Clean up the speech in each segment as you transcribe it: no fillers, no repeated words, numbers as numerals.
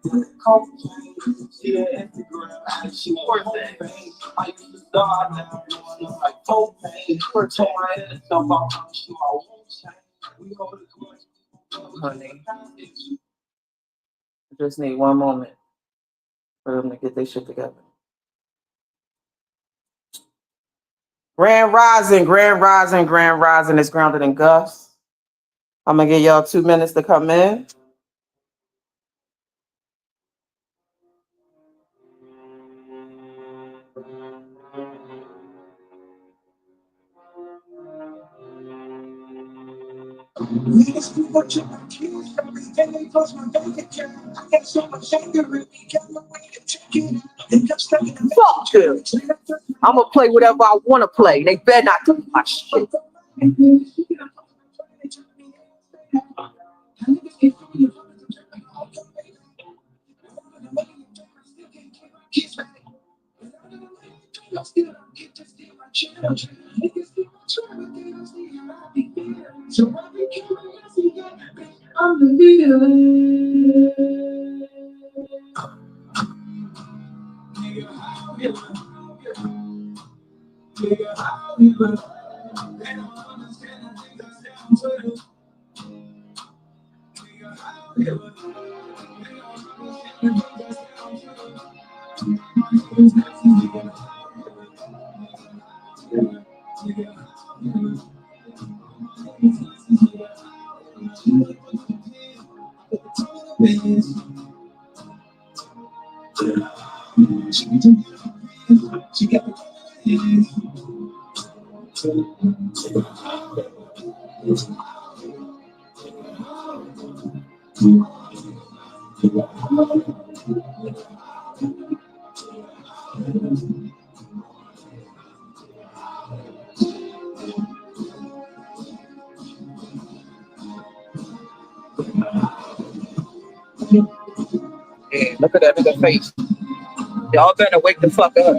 Honey, I just need one moment for them to get their shit together. Grand Rising, Grand Rising, Grand Rising is grounded in Gus. I'm gonna give y'all 2 minutes to come in. Fuck them. I'm gonna play whatever I want to play. They better not do my shit. Yeah, look at that nigga face. Y'all better wake the fuck up.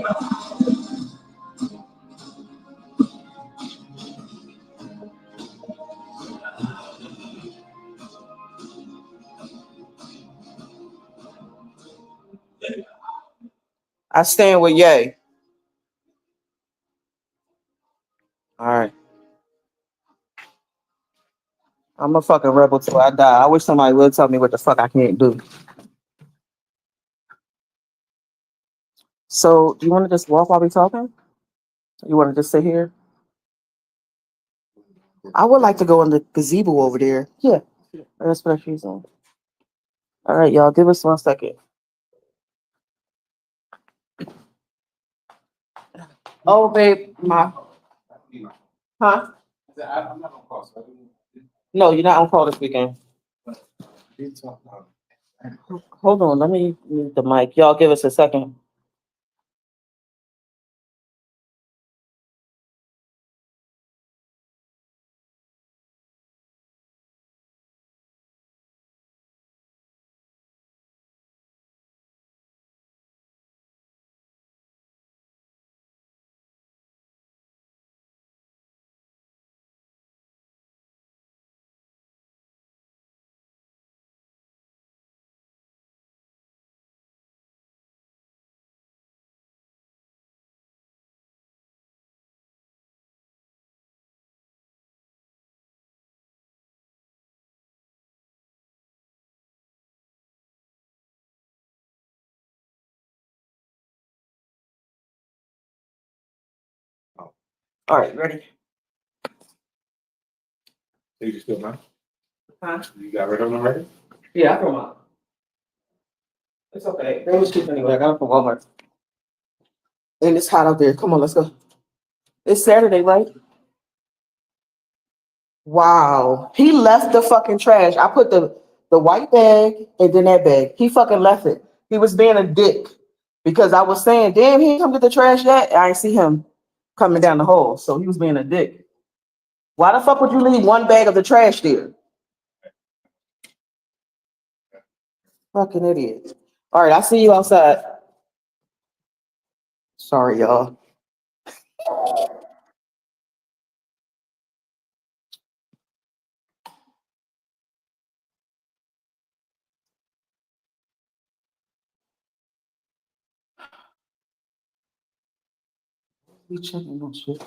I stand with Ye. All right. I'm a fucking rebel till I die. I wish somebody would tell me what the fuck I can't do. So, do you want to just walk while we talking? You want to just sit here? I would like to go in the gazebo over there. Yeah, that's what she's on. All right, y'all, give us 1 second. Oh, babe, huh? No, you're not on call this weekend. Hold on, let me mute the mic. Y'all, give us a second. All right, ready? You still mind? Huh? You got rid of them already? Yeah, I come out. It's okay. They was cheap anyway. I got it from Walmart. And it's hot out there. Come on, let's go. It's Saturday, right? Wow. He left the fucking trash. I put the white bag and then that bag. He fucking left it. He was being a dick because I was saying, damn, he ain't come get the trash yet. I ain't see him coming down the hall. So he was being a dick. Why the fuck would you leave 1 bag of the trash there? Fucking idiot. All right, I'll see you outside. Sorry, y'all. We checking on shit.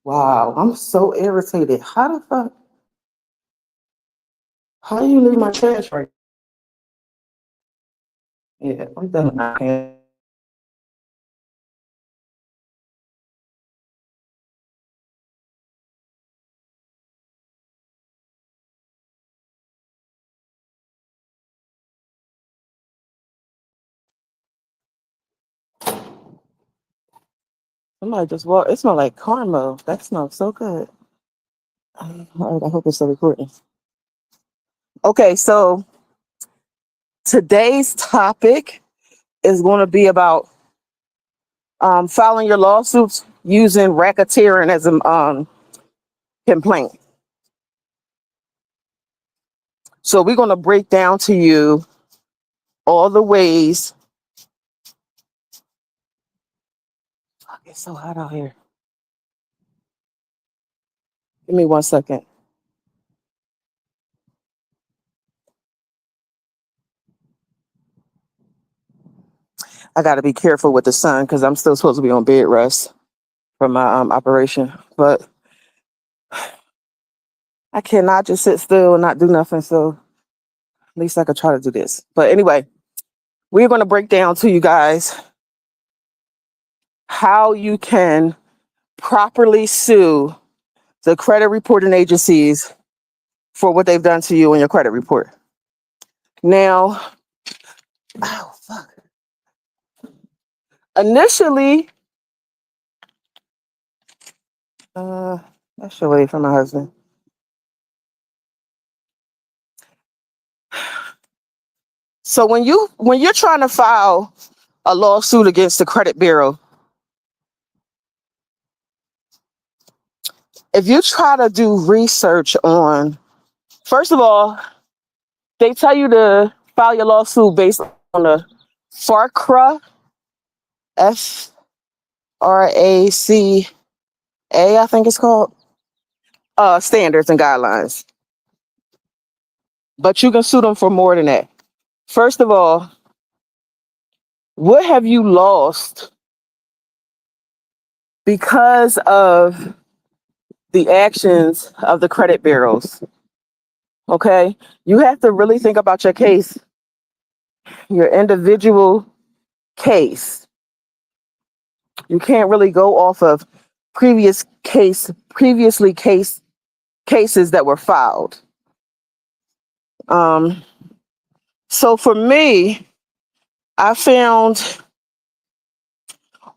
Wow, I'm so irritated. How the fuck? How do you leave my trash right? Yeah, I'm done. I can't. Somebody just walked. It smells like caramel. That smells so good. All right, I hope it's still recording. Okay, so today's topic is going to be about filing your lawsuits using racketeering as a complaint. So we're going to break down to you all the ways. Fuck, it's so hot out here. Give me 1 second. I got to be careful with the sun because I'm still supposed to be on bed rest from my operation, but I cannot just sit still and not do nothing. So at least I could try to do this. But anyway, we're going to break down to you guys how you can properly sue the credit reporting agencies for what they've done to you in your credit report. Now, oh fuck. Initially, I should wait for my husband. So when you're trying to file a lawsuit against the credit bureau, if you try to do research on, first of all, they tell you to file your lawsuit based on the FARCRA, FRACA, I think it's called, standards and guidelines. But you can sue them for more than that. First of all, what have you lost because of the actions of the credit bureaus? Okay, you have to really think about your case, your individual case. You can't really go off of previously cases that were filed. So for me, I found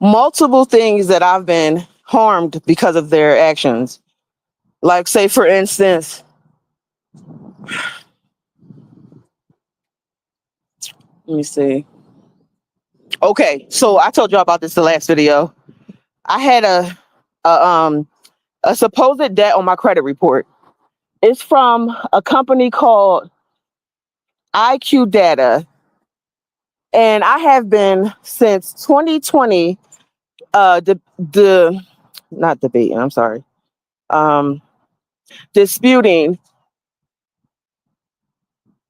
multiple things that I've been harmed because of their actions. Like, say, for instance, let me see. Okay, so I told you about this the last video. I had a supposed debt on my credit report. It's from a company called IQ Data, and I have been since 2020 not debating. I'm sorry, disputing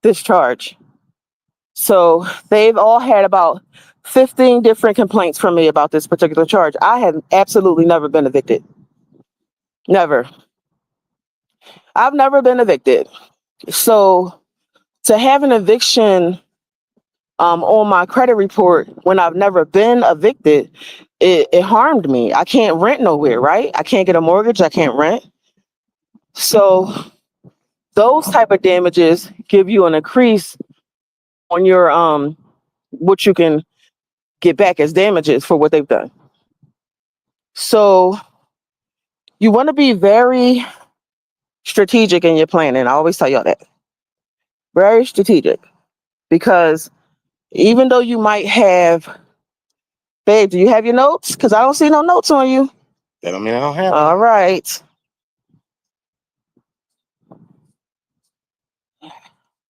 this charge. So they've all had about 15 different complaints from me about this particular charge. I have absolutely never been evicted. Never. I've never been evicted. So to have an eviction on my credit report when I've never been evicted, it harmed me. I can't rent nowhere, right? I can't get a mortgage. I can't rent. So those type of damages give you an increase on your what you can get back as damages for what they've done. So you want to be very strategic in your planning. I always tell y'all that. Very strategic. Because even though you might have, babe, do you have your notes? Because I don't see no notes on you. That don't mean I don't have All right.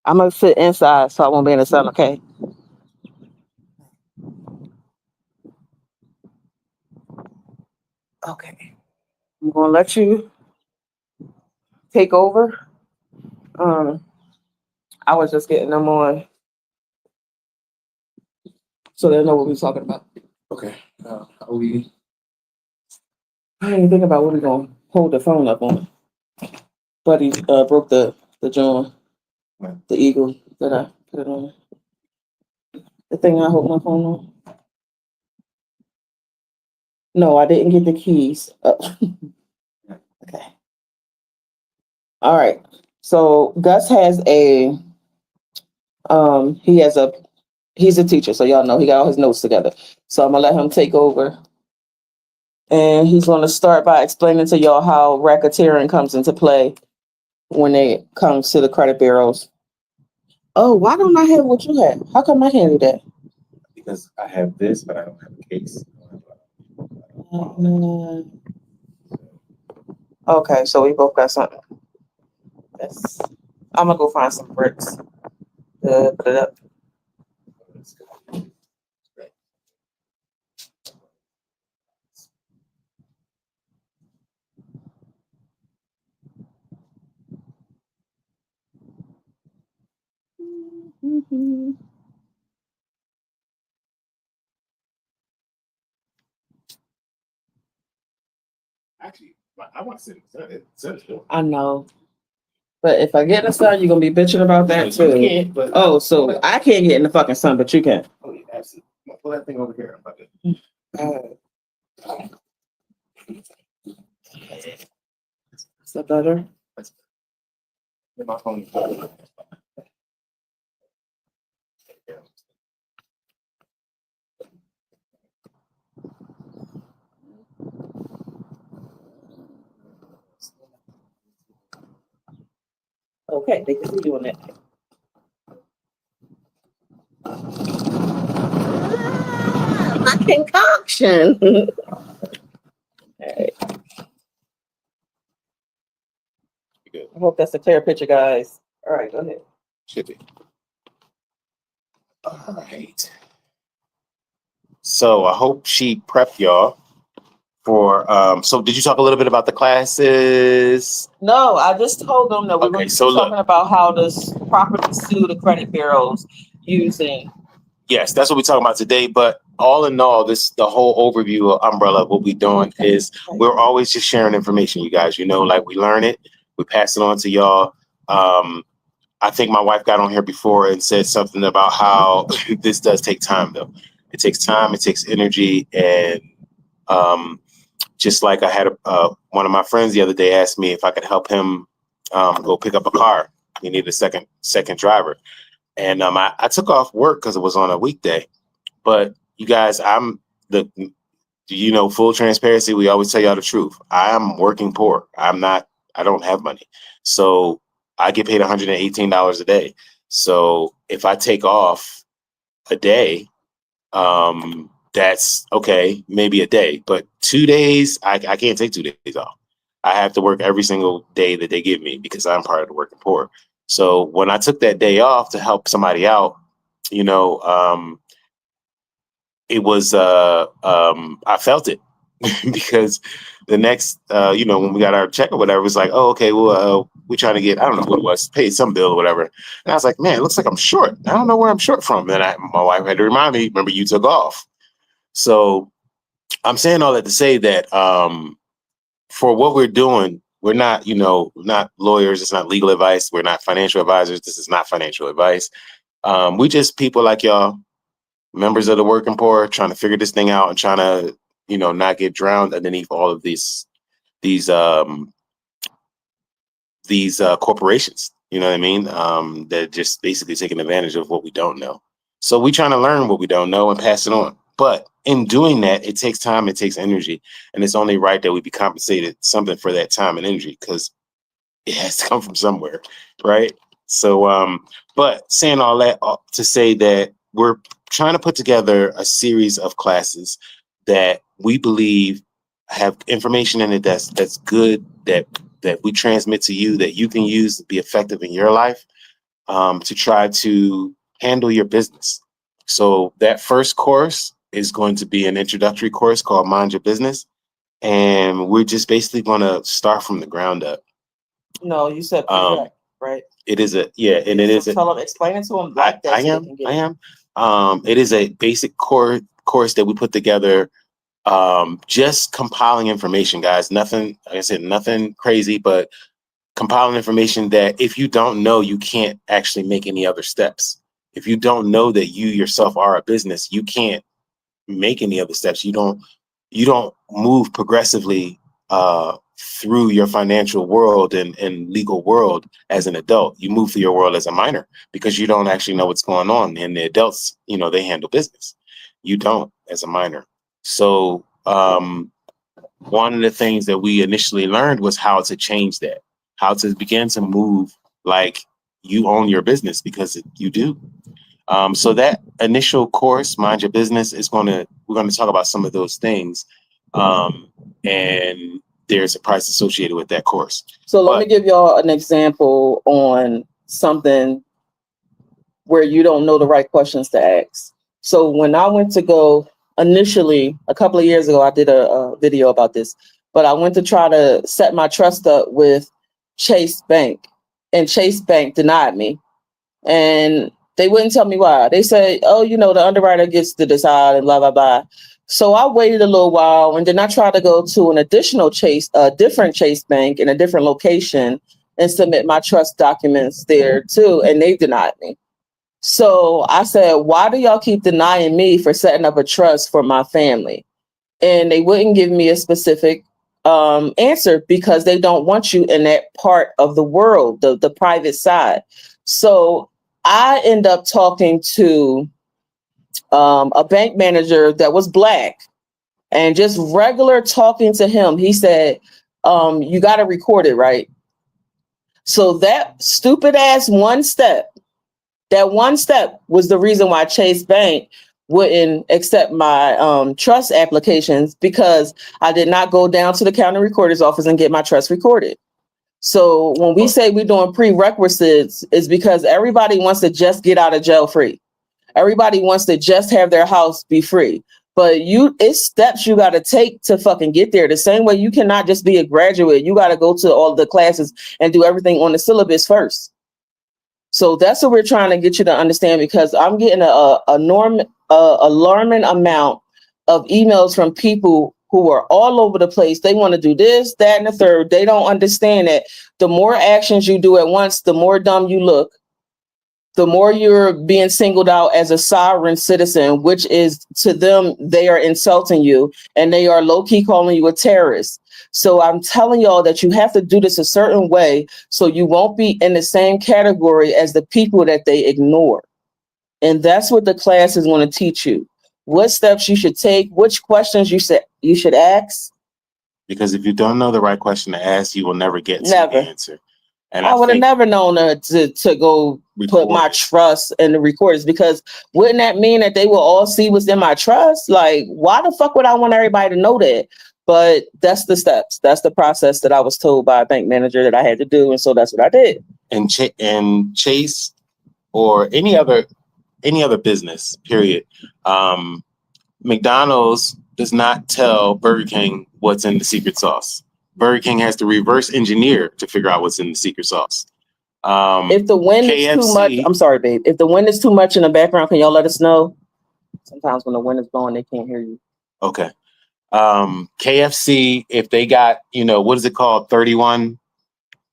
I'm going to sit inside so I won't be in the sun, okay? Okay. I'm going to let you take over. I was just getting them on so they know what we're talking about. Okay. We I didn't even think about what we're gonna hold the phone up on. But he broke the joint, the eagle that I put it on. The thing I hold my phone on. No, I didn't get the keys. Okay. All right. So Gus has he's a teacher, so y'all know he got all his notes together. So I'm gonna let him take over. And he's gonna start by explaining to y'all how racketeering comes into play when it comes to the credit bureaus. Oh, why don't I have what you have? How come I can't do that? because I have this, but I don't have a case. Okay, so we both got something. I'm gonna go find some bricks to put it up. Actually, I want to sit in the I know. But if I get in the sun, you're gonna be bitching about that You too. can't, but So I can't get in the fucking sun, but you can. Oh, yeah, absolutely. Pull that thing over here. I'm about to. Is that better? My phone. Okay, they can see you on that. My concoction. All right. Good. I hope that's a clear picture, guys. All right, go ahead. Should be. All right. So I hope she prepped y'all for. So did you talk a little bit about the classes? No, I just told them that we're Okay, going to so be talking about how to properly sue the credit bureaus using. Yes, that's what we're talking about today. But all in all, the whole overview of umbrella of what we're doing is we're always just sharing information, you guys. You know, like we learn it, we pass it on to y'all. I think my wife got on here before and said something about how this does take time, though. It takes time, it takes energy, and just like I had one of my friends the other day asked me if I could help him go pick up a car. He needed a second driver. And I took off work because it was on a weekday. But you guys, full transparency, we always tell y'all the truth. I am working poor. I don't have money. So I get paid $118 a day. So if I take off a day, that's okay, maybe a day. But 2 days, I can't take 2 days off. I have to work every single day that they give me because I'm part of the working poor. So when I took that day off to help somebody out, it was I felt it because the next when we got our check or whatever, it was like, oh, okay, well, we're trying to get, I don't know what it was, paid some bill or whatever. And I was like, man, it looks like I'm short. I don't know where I'm short from. And my wife had to remind me, remember, you took off. So I'm saying all that to say that for what we're doing, we're not, not lawyers. It's not legal advice. We're not financial advisors. This is not financial advice. We just people like y'all, members of the working poor, trying to figure this thing out and trying to, not get drowned underneath all of these corporations. You know what I mean? That just basically taking advantage of what we don't know. So we trying to learn what we don't know and pass it on. But in doing that, it takes time, it takes energy, and it's only right that we be compensated something for that time and energy because it has to come from somewhere, right? So, but saying all that to say that we're trying to put together a series of classes that we believe have information in it that's good, that we transmit to you, that you can use to be effective in your life, to try to handle your business. So that first course is going to be an introductory course called Mind Your Business. And we're just basically going to start from the ground up. No, you said project, right? It is and it is. Tell them, explain it to them like that. I am. It is a basic course that we put together, just compiling information, guys. Nothing, like I said, nothing crazy, but compiling information that if you don't know, you can't actually make any other steps. If you don't know that you yourself are a business, you can't make any other steps. You don't move progressively through your financial world and legal world as an adult. You move through your world as a minor because you don't actually know what's going on. And the adults, they handle business. You don't as a minor. So one of the things that we initially learned was how to change that, how to begin to move like you own your business, because you do. So that initial course, Mind Your Business, we're going to talk about some of those things. And there's a price associated with that course. So let me give y'all an example on something where you don't know the right questions to ask. So when I went to go initially, a couple of years ago, I did a video about this, but I went to try to set my trust up with Chase Bank, and Chase Bank denied me. And they wouldn't tell me why. They said, oh, the underwriter gets to decide and blah, blah, blah. So I waited a little while, and then I tried to go to an additional different Chase Bank in a different location and submit my trust documents there too. And they denied me. So I said, why do y'all keep denying me for setting up a trust for my family? And they wouldn't give me a specific answer because they don't want you in that part of the world, the private side. So I end up talking to a bank manager that was Black, and just regular talking to him. He said, you got to record it, right? So that stupid ass that one step was the reason why Chase Bank wouldn't accept my trust applications, because I did not go down to the county recorder's office and get my trust recorded. So when we say we're doing prerequisites, is because everybody wants to just get out of jail free. Everybody wants to just have their house be free. But it's steps you got to take to fucking get there. The same way you cannot just be a graduate. You got to go to all the classes and do everything on the syllabus first. So that's what we're trying to get you to understand, because I'm getting a alarming amount of emails from people who are all over the place. They want to do this, that, and the third. They don't understand that the more actions you do at once, the more dumb you look, the more you're being singled out as a sovereign citizen, which is, to them, they are insulting you, and they are low-key calling you a terrorist. So I'm telling y'all that you have to do this a certain way so you won't be in the same category as the people that they ignore. And that's what the class is going to teach you. What steps you should take, which questions you should ask. Because if you don't know the right question to ask, you will never get to the answer. And I would have never known to go put my trust in the recorders, because wouldn't that mean that they will all see what's in my trust? Like, why the fuck would I want everybody to know that? But that's the steps. That's the process that I was told by a bank manager that I had to do. And so that's what I did. And Chase or any other business, period. McDonald's does not tell Burger King what's in the secret sauce. Burger King has to reverse engineer to figure out what's in the secret sauce. If the wind is too much, I'm sorry, babe. If the wind is too much in the background, can y'all let us know? Sometimes when the wind is blowing, they can't hear you. Okay. KFC, if they got, what is it called? 31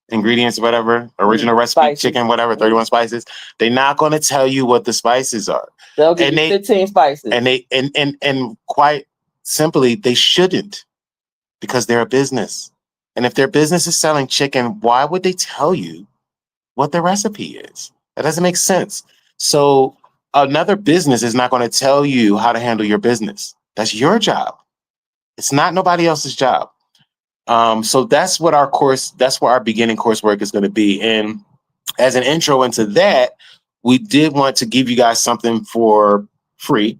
ingredients, whatever, original recipe, spices. Chicken, whatever, 31 spices. They're not going to tell you what the spices are. They'll give you 15 spices. And quite simply, they shouldn't, because they're a business. And if their business is selling chicken, why would they tell you what the recipe is? That doesn't make sense. So another business is not going to tell you how to handle your business. That's your job. It's not nobody else's job. So that's what that's what our beginning coursework is going to be. And as an intro into that, we did want to give you guys something for free.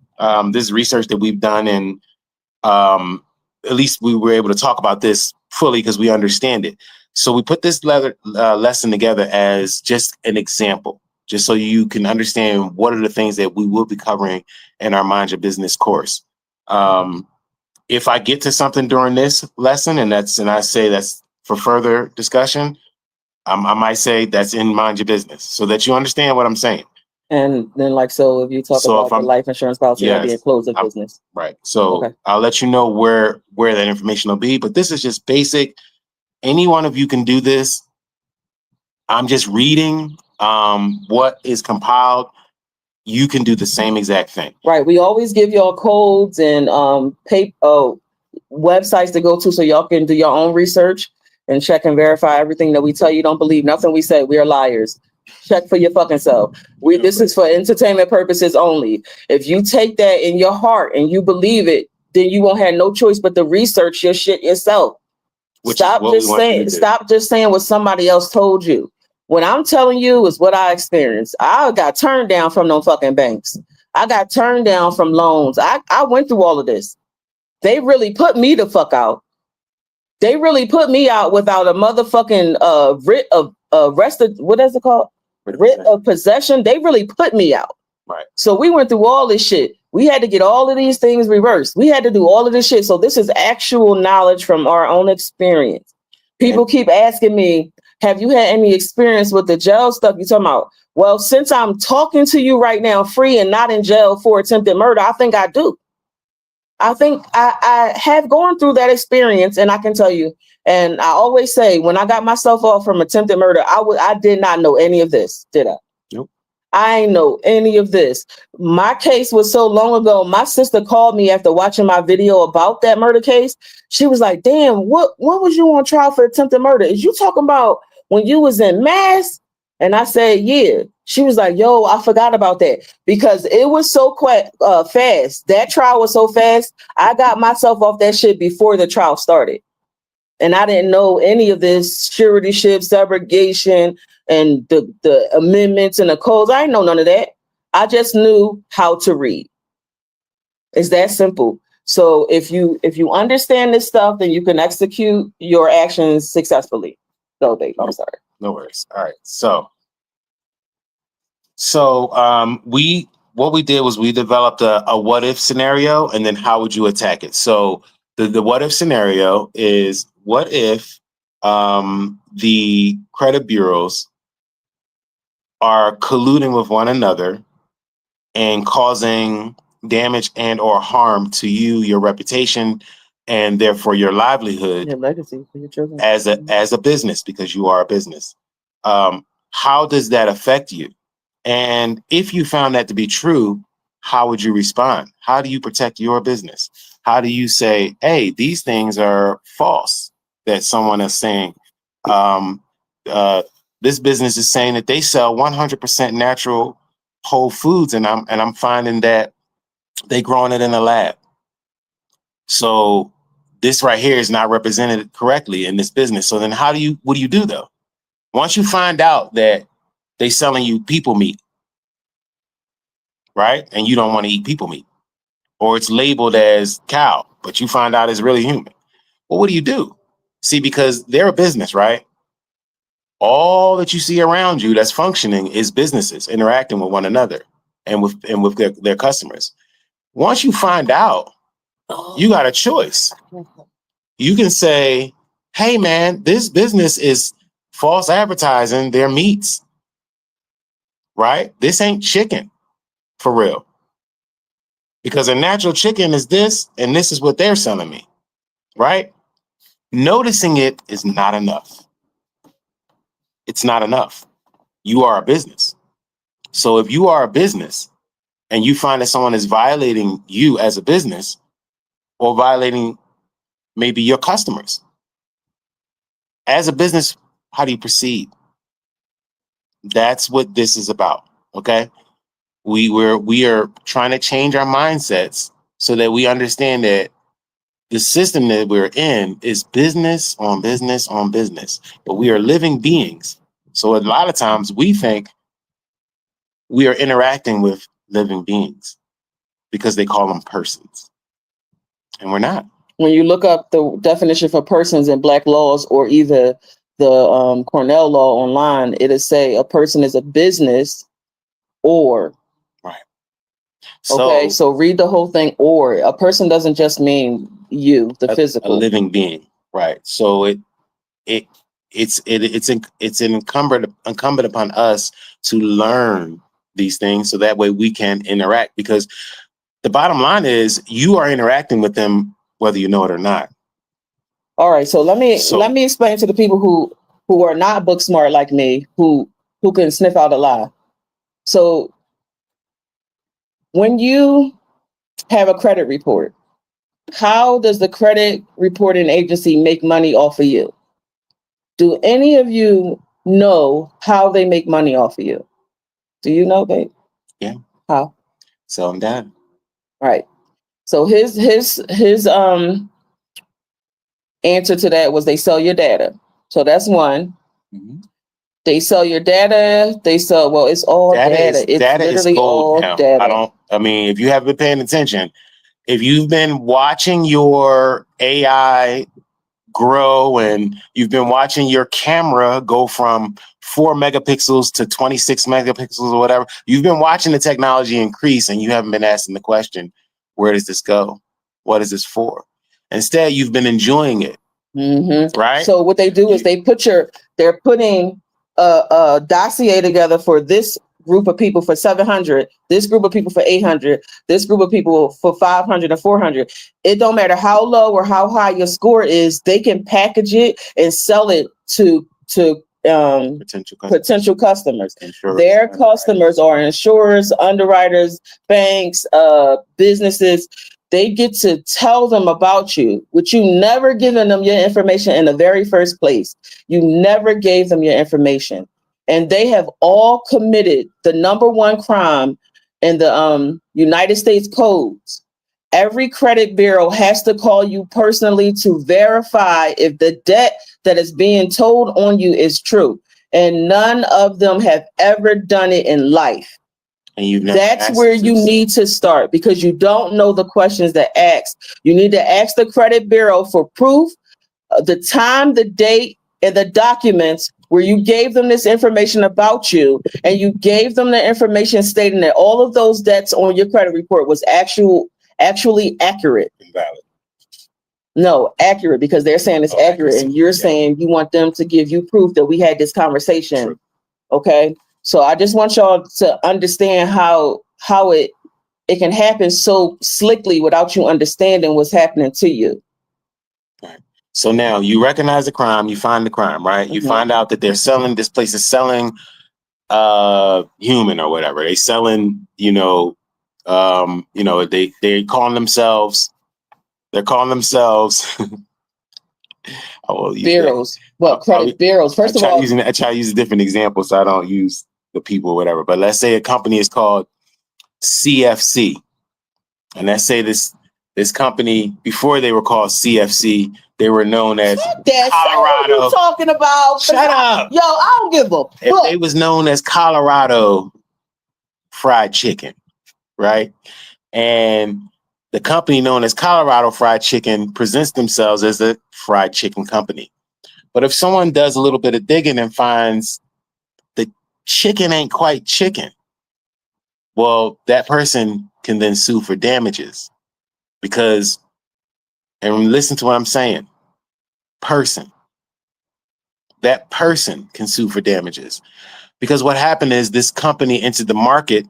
This is research that we've done, and at least we were able to talk about this fully because we understand it. So we put this lesson together as just an example, just so you can understand what are the things that we will be covering in our Mind Your Business course. If I get to something during this lesson and I say that's for further discussion, I might say that's in Mind Your Business, so that you understand what I'm saying. And then, like, so if you talk So about if the I'm life insurance policy, that'd be a yes, close of I'm business. right. So Okay. I'll let you know where that information will be. But this is just basic. Any one of you can do this. I'm just reading what is compiled. You can do the same exact thing. Right. We always give y'all codes and websites to go to so y'all can do your own research and check and verify everything that we tell you. Don't believe nothing we say. We are liars. Check for your fucking self. This is for entertainment purposes only. If you take that in your heart and you believe it, then you won't have no choice but to research your shit yourself. Stop just saying what somebody else told you. What I'm telling you is what I experienced. I got turned down from them fucking banks. I got turned down from loans. I went through all of this. They really put me the fuck out. They really put me out without a motherfucking writ of what is it called? Writ of possession. They really put me out. Right. So we went through all this shit. We had to get all of these things reversed. We had to do all of this shit. So this is actual knowledge from our own experience. People keep asking me, have you had any experience with the jail stuff you're talking about? Well, since I'm talking to you right now, free and not in jail for attempted murder, I think I do. I think I have gone through that experience, and I can tell you, and I always say, when I got myself off from attempted murder, I did not know any of this, did I? Nope. I ain't know any of this. My case was so long ago. My sister called me after watching my video about that murder case. She was like, damn, when was you on trial for attempted murder? Is you talking about when you was in Mass? And I said, yeah. She was like, yo, I forgot about that because it was so fast. That trial was so fast. I got myself off that shit before the trial started. And I didn't know any of this suretyship, subrogation, and the amendments and the codes. I didn't know none of that. I just knew how to read. It's that simple. So if you understand this stuff, then you can execute your actions successfully. So, babe, I'm sorry. No worries. All right. So what we did was we developed a what if scenario, and then how would you attack it? So the what if scenario is, what if the credit bureaus are colluding with one another and causing damage and or harm to you, your reputation, and therefore your livelihood, your legacy for your children as a business, because you are a business. How does that affect you? And if you found that to be true, how would you respond? How do you protect your business? How do you say, hey, these things are false that someone is saying? This business is saying that they sell 100% natural whole foods, and I'm finding that they growing it in a lab. So this right here is not represented correctly in this business. So then what do you do though? Once you find out that they selling you people meat, right? And you don't want to eat people meat, or it's labeled as cow, but you find out it's really human. Well, what do you do? See, because they're a business, right? All that you see around you that's functioning is businesses interacting with one another and with their customers. Once you find out, you got a choice. You can say, hey man, this business is false advertising their meats, right? This ain't chicken for real. Because a natural chicken is this, and this is what they're selling me, right? Noticing it is not enough. It's not enough. You are a business. So if you are a business and you find that someone is violating you as a business, or violating maybe your customers, as a business, how do you proceed? That's what this is about, okay? We are trying to change our mindsets so that we understand that the system that we're in is business on business on business, but we are living beings. So a lot of times we think we are interacting with living beings because they call them persons, and we're not. When you look up the definition for persons in Black laws, or either the Cornell law online, it'll say a person is a business or. Right. Okay, so read the whole thing. Or a person doesn't just mean you, the physical. A living being, right? So it's incumbent upon us to learn these things so that way we can interact, because the bottom line is you are interacting with them whether you know it or not. All right, so let me explain to the people who are not book smart like me, who can sniff out a lie. So when you have a credit report, how does the credit reporting agency make money off of you? Do any of you know how they make money off of you? Do you know, babe? Yeah. How? So I'm done. Right. So his answer to that was they sell your data. So that's one. Mm-hmm. They sell your data. They sell, well, it's all data. It's data literally is gold all now. data. I mean, if you haven't been paying attention, if you've been watching your AI grow and you've been watching your camera go from 4 megapixels to 26 megapixels or whatever, you've been watching the technology increase and you haven't been asking the question, where does this go? What is this for? Instead, you've been enjoying it. Mm-hmm. Right. So what they do is they're putting a dossier together for this group of people for 700, this group of people for 800, this group of people for 500 or 400. It don't matter how low or how high your score is, they can package it and sell it to potential customers. Their customers are insurers, underwriters, banks, businesses. They get to tell them about you, which you never given them your information in the very first place. You never gave them your information. And they have all committed the number one crime in the United States codes. Every credit bureau has to call you personally to verify if the debt that is being told on you is true. And none of them have ever done it in life. And that's where you need to start, because you don't know the questions to ask. You need to ask the credit bureau for proof, the time, the date, and the documents where you gave them this information about you, and you gave them the information stating that all of those debts on your credit report was actually accurate. Invalid. No, accurate, because they're saying it's accurate, and you're saying you want them to give you proof that we had this conversation. True. Okay. So I just want y'all to understand how it can happen so slickly without you understanding what's happening to you. Right. So now you recognize the crime, you find the crime, right? You find out that this place is selling human or whatever. They selling, they calling themselves bureaus. Well, credit bureaus. First of all, I try to use a different example so I don't use the people or whatever. But let's say a company is called CFC. And let's say this company, before they were called CFC, they were known as Colorado. What are you talking about? Shut up. Yo, I don't give a fuck. If they was known as Colorado Fried Chicken, right? And the company known as Colorado Fried Chicken presents themselves as a fried chicken company. But if someone does a little bit of digging and finds the chicken ain't quite chicken, well, that person can then sue for damages. Because, and listen to what I'm saying, that person can sue for damages. Because what happened is this company entered the market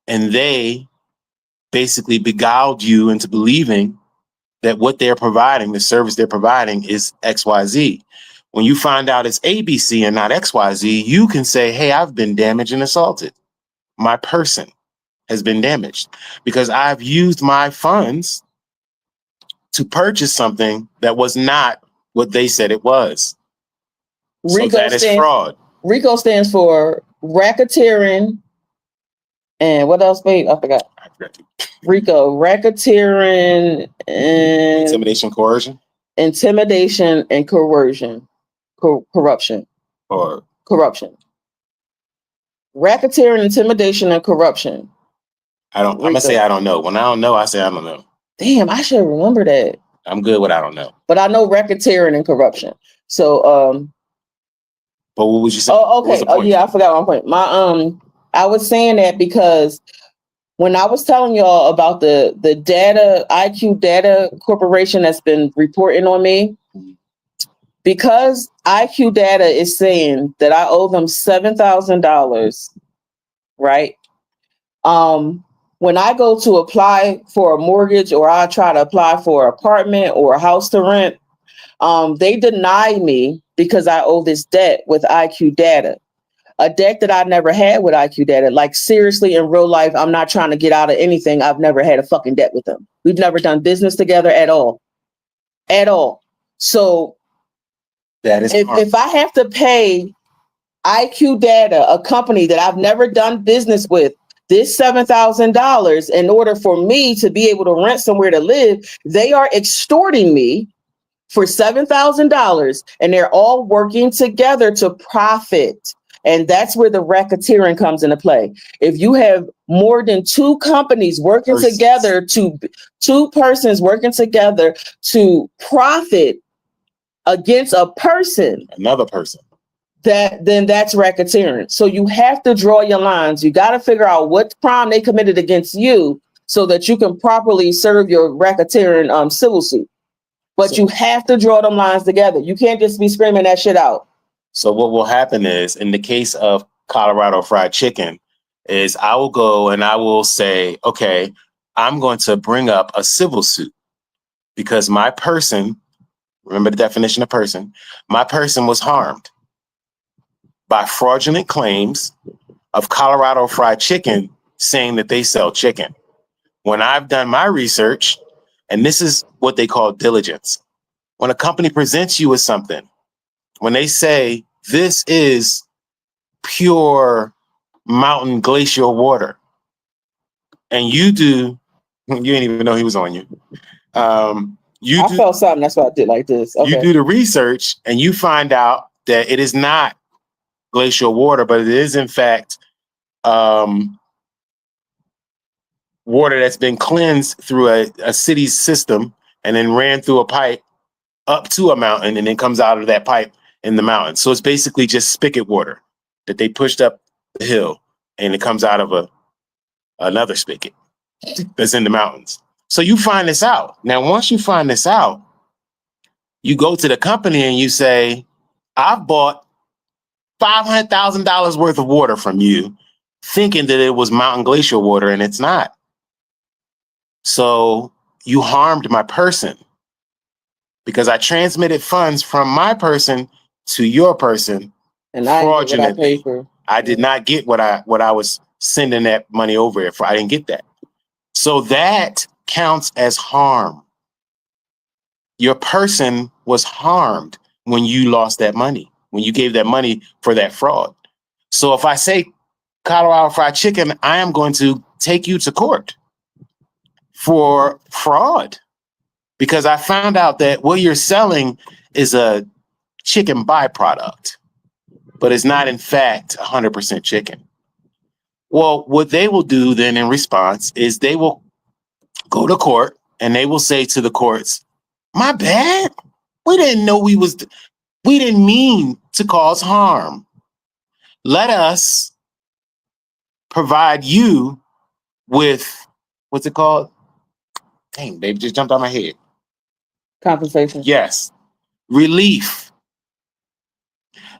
and they basically beguiled you into believing that what they're providing, the service they're providing, is XYZ. When you find out it's ABC and not XYZ, you can say, hey, I've been damaged and assaulted. My person has been damaged because I've used my funds to purchase something that was not what they said it was. So that is fraud. RICO stands for Racketeering. And what else, babe? I forgot. RICO, Racketeering, and Intimidation, coercion. Intimidation and coercion. Corruption. Or corruption. Racketeering, intimidation, and corruption. I'm gonna say I don't know. When I don't know, I say I don't know. Damn, I should remember that. I'm good with I don't know. But I know racketeering and corruption. So but what would you say? Oh, okay. Oh yeah, I forgot one point. I was saying that because when I was telling y'all about the data, R.I.C.O Data Corporation that's been reporting on me, because R.I.C.O Data is saying that I owe them $7,000, right? When I go to apply for a mortgage or I try to apply for an apartment or a house to rent, they deny me because I owe this debt with IQ data. A debt that I never had with IQ data. Like seriously, in real life, I'm not trying to get out of anything. I've never had a fucking debt with them. We've never done business together at all. At all. So That is if I have to pay IQ data, a company that I've never done business with, this $7,000 in order for me to be able to rent somewhere to live, they are extorting me for $7,000 and they're all working together to profit. And that's where the racketeering comes into play. If you have more than two companies working together two persons working together to profit against a person, another person, then that's racketeering. So you have to draw your lines. You got to figure out what crime they committed against you so that you can properly serve your racketeering civil suit. But you have to draw them lines together. You can't just be screaming that shit out. So what will happen is, in the case of Colorado Fried Chicken, is I will go and I will say, okay, I'm going to bring up a civil suit because my person, remember the definition of person, my person was harmed by fraudulent claims of Colorado Fried Chicken saying that they sell chicken. When I've done my research, and this is what they call diligence. When a company presents you with something, when they say this is pure mountain glacial water, and you didn't even know he was on you. I felt something. That's why I did like this. Okay. You do the research and you find out that it is not glacial water, but it is in fact water that's been cleansed through a city's system and then ran through a pipe up to a mountain and then comes out of that pipe in the mountain. So it's basically just spigot water that they pushed up the hill and it comes out of another spigot that's in the mountains. So you find this out. Now, once you find this out, you go to the company and you say, I've bought $500,000 worth of water from you, thinking that it was mountain glacial water, and it's not. So you harmed my person because I transmitted funds from my person to your person and fraudulently. I did not get what I was sending that money over here for. I didn't get that. So that counts as harm. Your person was harmed when you lost that money, when you gave that money for that fraud. So if I say Colorado Fried Chicken, I am going to take you to court for fraud because I found out that what you're selling is a chicken byproduct, but it's not in fact 100% chicken. Well, what they will do then in response is they will go to court and they will say to the courts, my bad. We didn't know we didn't mean to cause harm. Let us provide you with, what's it called? Dang, baby, just jumped out my head. Compensation. Yes. Relief.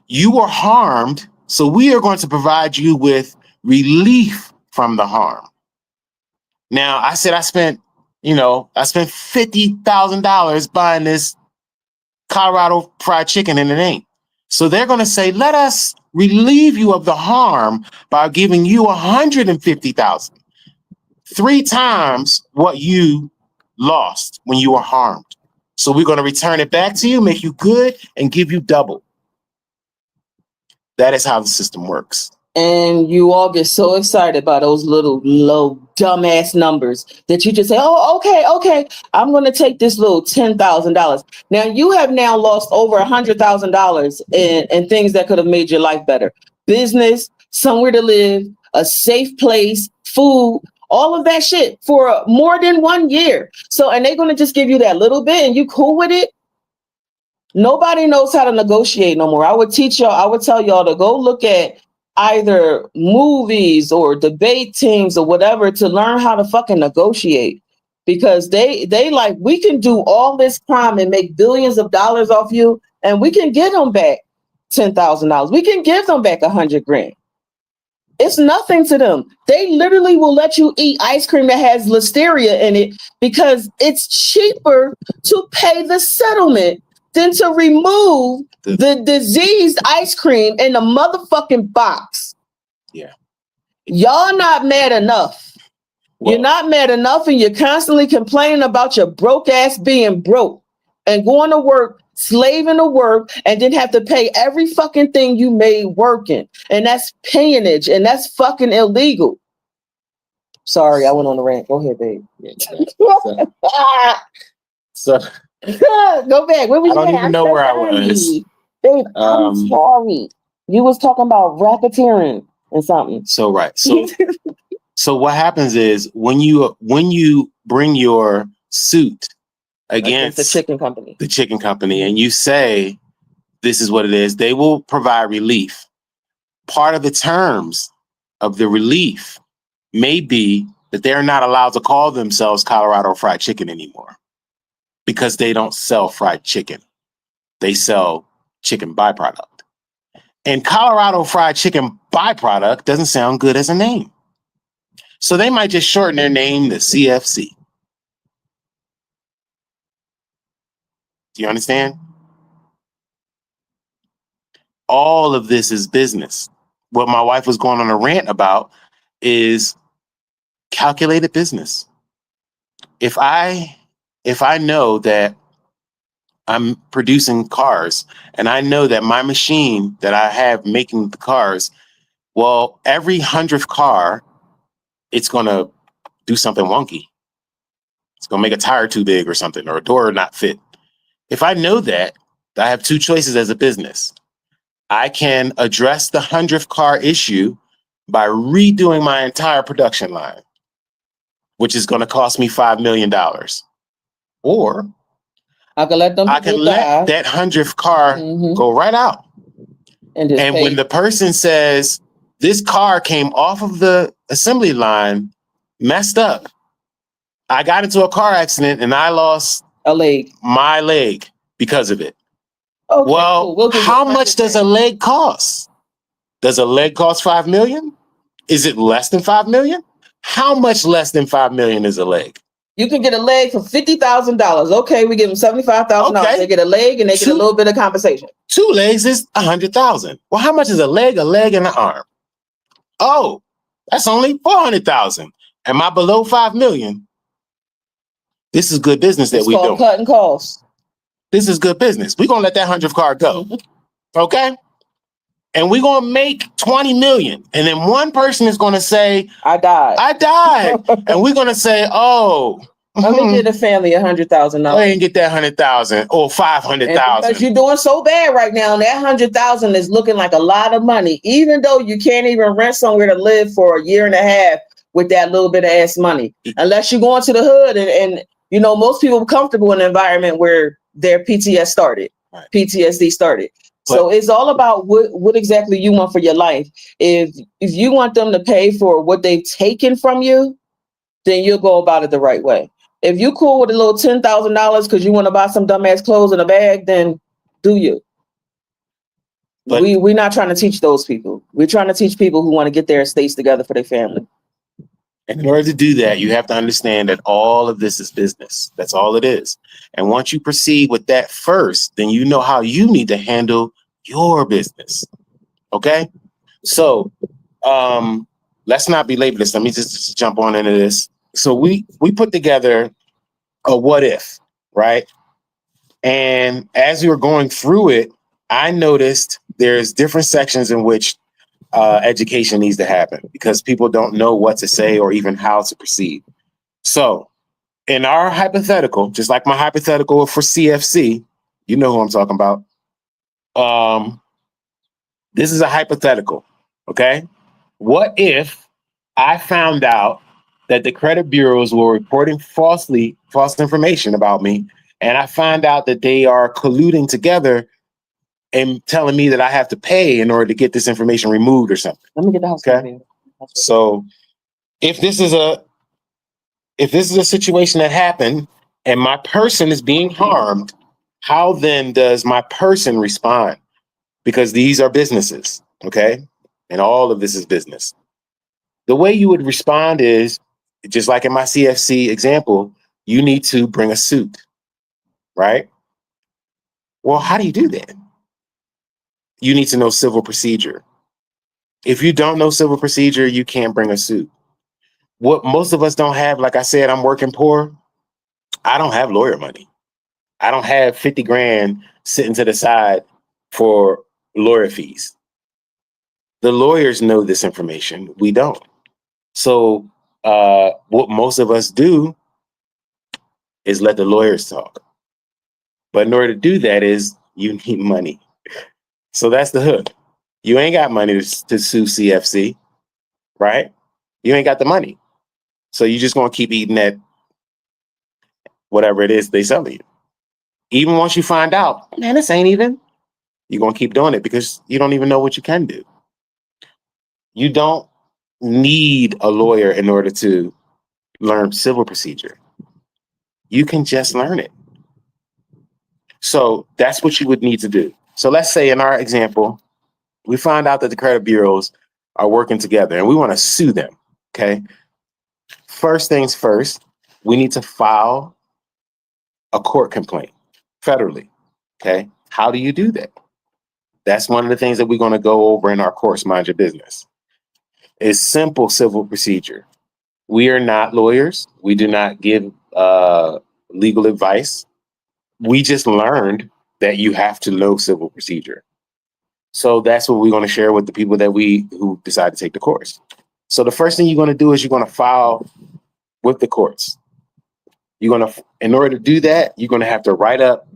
You were harmed, so we are going to provide you with relief from the harm. Now, I said I spent $50,000 buying this Colorado Fried Chicken and it ain't. So they're going to say, let us relieve you of the harm by giving you $150,000. 3 times what you lost when you were harmed. So we're going to return it back to you, make you good, and give you double. That is how the system works. And you all get so excited by those little low dumbass numbers that you just say, oh, okay, I'm going to take this little $10,000. Now you have now lost over $100,000 in things that could have made your life better. Business, somewhere to live, a safe place, food, all of that shit for more than 1 year. So, and they're going to just give you that little bit and you cool with it? Nobody knows how to negotiate no more. I would tell y'all to go look at either movies or debate teams or whatever to learn how to fucking negotiate, because they like, we can do all this crime and make billions of dollars off you and we can get them back $10,000. We can give them back $100,000. It's nothing to them. They literally will let you eat ice cream that has listeria in it because it's cheaper to pay the settlement than to remove the diseased ice cream in the motherfucking box. Yeah. Y'all not mad enough. Well, you're not mad enough, and you're constantly complaining about your broke ass being broke and going to work, slaving to work, and then have to pay every fucking thing you made working. And that's peonage, and that's fucking illegal. Sorry, I went on a rant. Go ahead, babe. So go back. Where was you? I don't even know where I was. Babe, I'm sorry. You was talking about racketeering and something. So right. So what happens is when you bring your suit against the chicken company, and you say this is what it is, they will provide relief. Part of the terms of the relief may be that they're not allowed to call themselves Colorado Fried Chicken anymore because they don't sell fried chicken. They sell chicken byproduct. And Colorado Fried Chicken byproduct doesn't sound good as a name. So they might just shorten their name to CFC. Do you understand? All of this is business. What my wife was going on a rant about is calculated business. If I know that I'm producing cars and I know that my machine that I have making the cars, well, every 100th car, it's going to do something wonky. It's going to make a tire too big or something, or a door not fit. If I know that, I have two choices as a business. I can address the 100th car issue by redoing my entire production line, which is going to cost me $5 million. Or I can let that 100th car go right out. And when the person says, this car came off of the assembly line, messed up, I got into a car accident and I lost my leg because of it. Okay, well, cool. How much does a leg cost? Does a leg cost $5 million? Is it less than $5 million? How much less than $5 million is a leg? You can get a leg for $50,000. Okay, we give them $75,000. Okay. They get a leg and they get a little bit of compensation. 2 legs is $100,000. Well, how much is a leg, and an arm? Oh, that's only $400,000. Am I below $5 million? This is good business that we do. Cutting costs. This is good business. We're gonna let that 100th car go. Okay? And we're gonna make 20 million. And then one person is gonna say, I died. And we're gonna say, oh, let me get a family $100,000. Go ahead and get that 100,000 or 500,000. Because you're doing so bad right now, and that 100,000 is looking like a lot of money, even though you can't even rent somewhere to live for a year and a half with that little bit of ass money. Unless you go into the hood and you know, most people are comfortable in an environment where their PTSD started. So it's all about what exactly you want for your life. If you want them to pay for what they've taken from you, then you'll go about it the right way. If you cool with a little $10,000 because you want to buy some dumbass clothes in a bag, then do you. But we're not trying to teach those people. We're trying to teach people who want to get their estates together for their family. And in order to do that, you have to understand that all of this is business. That's all it is. And once you proceed with that first, then you know how you need to handle your business. Okay? So let's not belabor this. Let me just jump on into this. So we put together a what if, right? And as we were going through it, I noticed there's different sections in which education needs to happen because people don't know what to say or even how to proceed. So in our hypothetical, just like my hypothetical for CFC, you know who I'm talking about. This is a hypothetical, okay? What if I found out that the credit bureaus were reporting false information about me, and I find out that they are colluding together and telling me that I have to pay in order to get this information removed or something? Let me get the house. Okay. So if this is a situation that happened and my person is being harmed, how then does my person respond? Because these are businesses, okay? And all of this is business. The way you would respond is just like in my CFC example, you need to bring a suit, right? Well, how do you do that? You need to know civil procedure. If you don't know civil procedure, you can't bring a suit. What most of us don't have, like I said, I'm working poor. I don't have lawyer money. I don't have 50 grand sitting to the side for lawyer fees. The lawyers know this information. We don't. So what most of us do is let the lawyers talk. But in order to do that is you need money. So that's the hook. You ain't got money to sue CFC, right? You ain't got the money. So you just gonna keep eating that whatever it is they sell you. Even once you find out, man, this ain't even, you're gonna keep doing it because you don't even know what you can do. You don't need a lawyer in order to learn civil procedure. You can just learn it. So that's what you would need to do. So let's say in our example, we find out that the credit bureaus are working together and we want to sue them. Okay. First things first, we need to file a court complaint federally. Okay. How do you do that? That's one of the things that we're going to go over in our course, Mind Your Business. It's simple civil procedure. We are not lawyers. We do not give legal advice. We just learned that you have to know civil procedure. So that's what we're going to share with the people who decide to take the course. So the first thing you're going to do is you're going to file with the courts. In order to do that, you're going to have to write up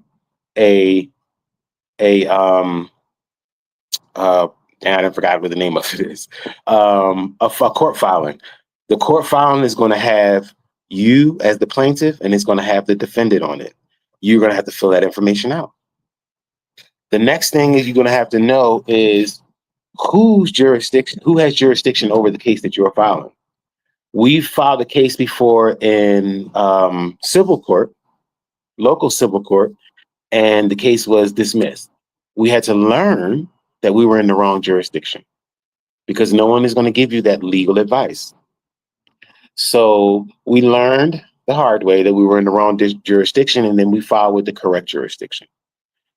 I forgot what the name of it is, a court filing. The court filing is going to have you as the plaintiff, and it's going to have the defendant on it. You're going to have to fill that information out. The next thing is you're going to have to know is who has jurisdiction over the case that you're filing. We've filed a case before in civil court, local civil court, and the case was dismissed. We had to learn that we were in the wrong jurisdiction because no one is going to give you that legal advice. So we learned the hard way that we were in the wrong jurisdiction, and then we filed with the correct jurisdiction.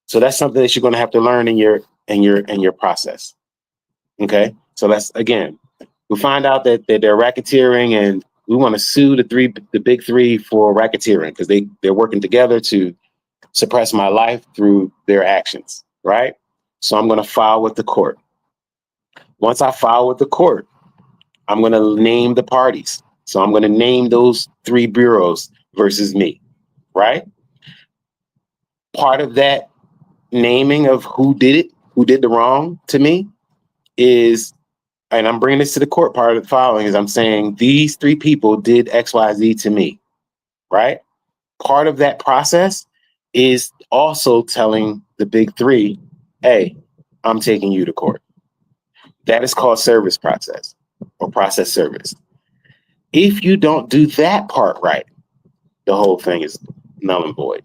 So that's something that you're going to have to learn in your process. Okay, so that's, again, we find out that they're racketeering, and we want to sue the big three for racketeering because they're working together to suppress my life through their actions, right? So I'm going to file with the court. Once I file with the court, I'm going to name the parties. So I'm going to name those three bureaus versus me, right? Part of that naming of who did the wrong to me is, and I'm bringing this to the court part of the filing, is I'm saying these three people did XYZ to me, right? Part of that process is also telling the big three, hey, I'm taking you to court. That is called service process or process service. If you don't do that part right, the whole thing is null and void.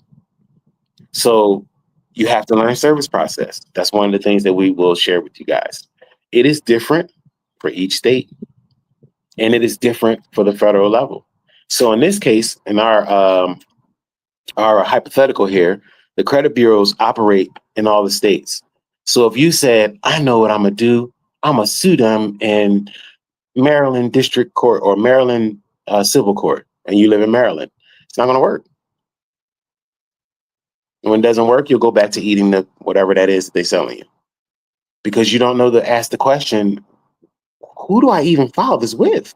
So you have to learn service process. That's one of the things that we will share with you guys. It is different for each state, and it is different for the federal level. So in this case, in our hypothetical here, the credit bureaus operate in all the states. So if you said, I know what I'm gonna do, I'm gonna sue them in Maryland District Court or Maryland Civil Court, and you live in Maryland, it's not gonna work. And when it doesn't work, you'll go back to eating the whatever that is that they're selling you. Because you don't know to ask the question, who do I even file this with?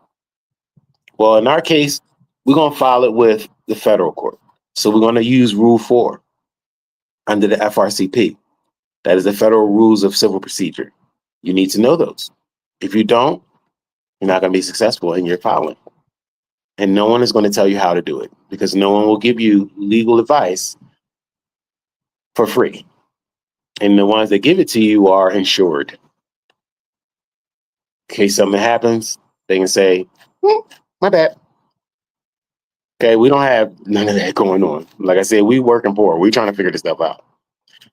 Well, in our case, we're gonna file it with the federal court. So we're gonna use Rule 4 under the FRCP. That is the Federal Rules of Civil Procedure. You need to know those. If you don't, you're not going to be successful in your filing. And no one is going to tell you how to do it because no one will give you legal advice for free. And the ones that give it to you are insured. In case something happens, they can say, my bad. Okay, we don't have none of that going on. Like I said, we working poor. We're trying to figure this stuff out.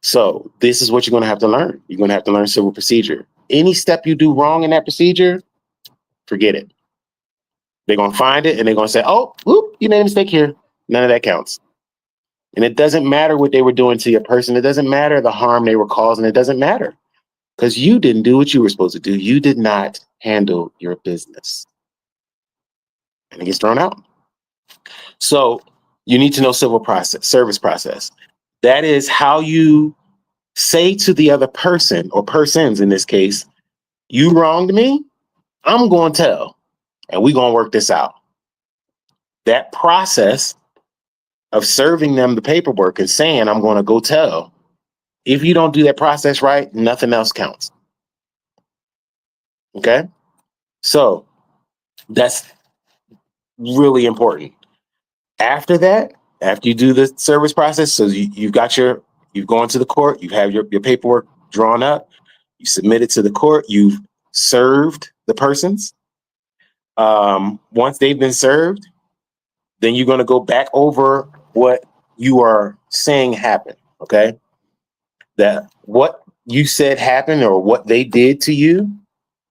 So this is what you're going to have to learn. You're going to have to learn civil procedure. Any step you do wrong in that procedure, forget it. They're going to find it and they're going to say, oh, whoop, you made a mistake here. None of that counts. And it doesn't matter what they were doing to your person. It doesn't matter the harm they were causing. It doesn't matter because you didn't do what you were supposed to do. You did not handle your business. And it gets thrown out. So you need to know service process. That is how you say to the other person or persons in this case, you wronged me. I'm going to tell, and we're going to work this out. That process of serving them the paperwork and saying, I'm going to go tell. If you don't do that process right, nothing else counts. Okay? So that's really important. After that, after you do the service process, so you've gone to the court, you have your paperwork drawn up, you submit it to the court, you've served the persons. Once they've been served, then you're going to go back over what you are saying happened. Okay? That what you said happened or what they did to you,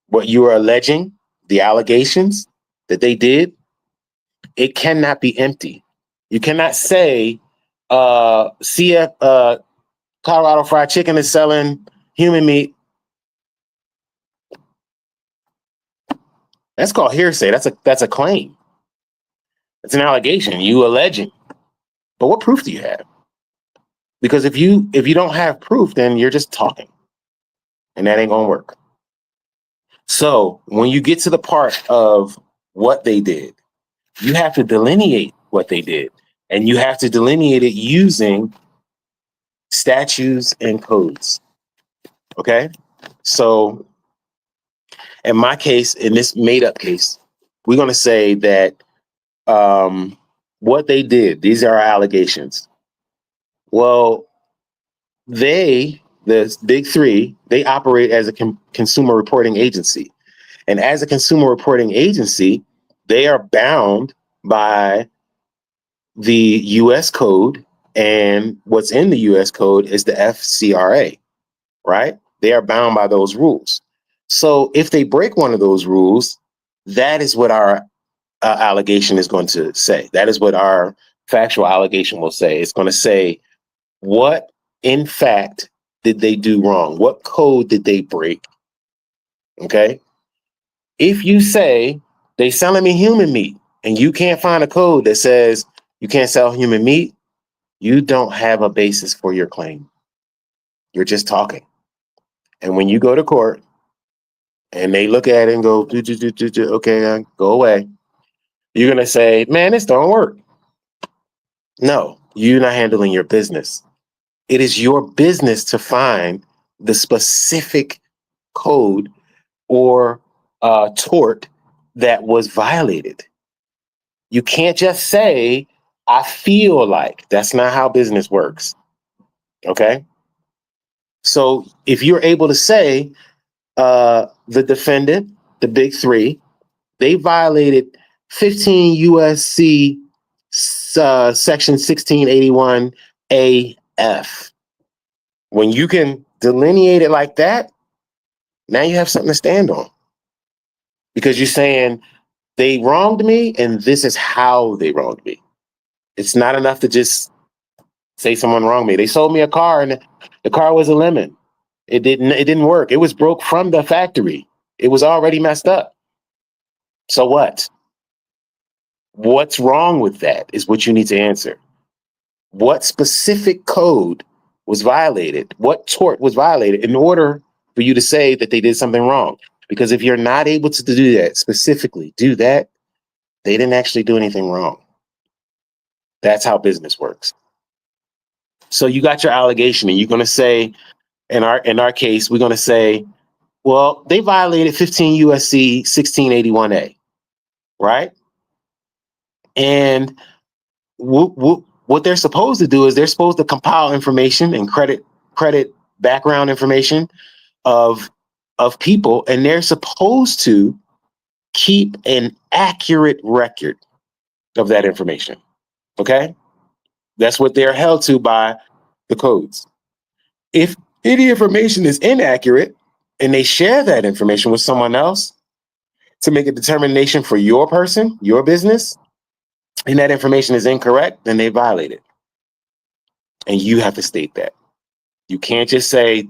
what you are alleging, the allegations that they did, it cannot be empty. You cannot say, CF Colorado Fried Chicken is selling human meat. That's called hearsay. That's a claim. It's an allegation. You alleging. But what proof do you have? Because if you don't have proof, then you're just talking. And that ain't gonna work. So when you get to the part of what they did, you have to delineate what they did. And you have to delineate it using statutes and codes. Okay? So in my case, in this made up case, we're going to say that what they did, these are our allegations. Well, the big three, they operate as a consumer reporting agency. And as a consumer reporting agency, they are bound by the US code, and what's in the US code is the FCRA, right? They are bound by those rules. So if they break one of those rules, that is what our allegation is going to say. That is what our factual allegation will say. It's going to say, what in fact did they do wrong? What code did they break? Okay. If you say they selling me human meat and you can't find a code that says you can't sell human meat, you don't have a basis for your claim. You're just talking. And when you go to court and they look at it and go, okay, go away, you're going to say, man, this don't work. No, you're not handling your business. It is your business to find the specific code or tort that was violated. You can't just say, I feel like. That's not how business works. Okay? So if you're able to say the defendant, the big three, they violated 15 USC section 1681 AF. When you can delineate it like that, now you have something to stand on. Because you're saying they wronged me and this is how they wronged me. It's not enough to just say someone wronged me. They sold me a car and the car was a lemon. It didn't work. It was broke from the factory. It was already messed up. So what? What's wrong with that is what you need to answer. What specific code was violated? What tort was violated in order for you to say that they did something wrong? Because if you're not able to do that specifically, do that, they didn't actually do anything wrong. That's how business works. So you got your allegation and you're going to say, in our case, we're going to say, well, they violated 15 USC 1681A, right? And what they're supposed to do is they're supposed to compile information and credit background information of people, and they're supposed to keep an accurate record of that information. Okay? That's what they're held to by the codes. If any information is inaccurate and they share that information with someone else, to make a determination for your person, your business, and that information is incorrect, then they violate it. And you have to state that. You can't just say,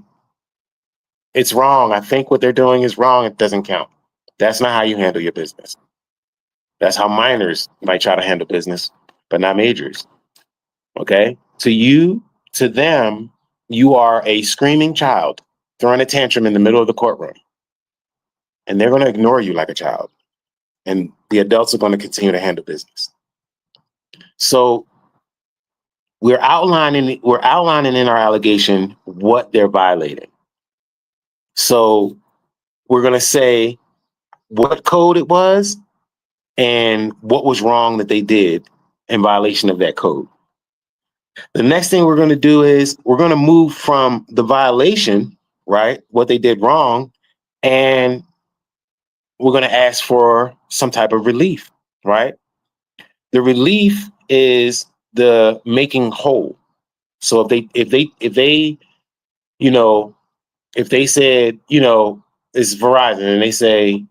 it's wrong. I think what they're doing is wrong. It doesn't count. That's not how you handle your business. That's how minors might try to handle business, but not majors. Okay? To them, you are a screaming child throwing a tantrum in the middle of the courtroom. And they're going to ignore you like a child. And the adults are going to continue to handle business. So we're outlining in our allegation what they're violating. So we're going to say what code it was and what was wrong that they did in violation of that code. The next thing we're going to do is we're going to move from the violation, right, what they did wrong, and we're going to ask for some type of relief, right? The relief is the making whole. So if they if they said, it's Verizon and they say,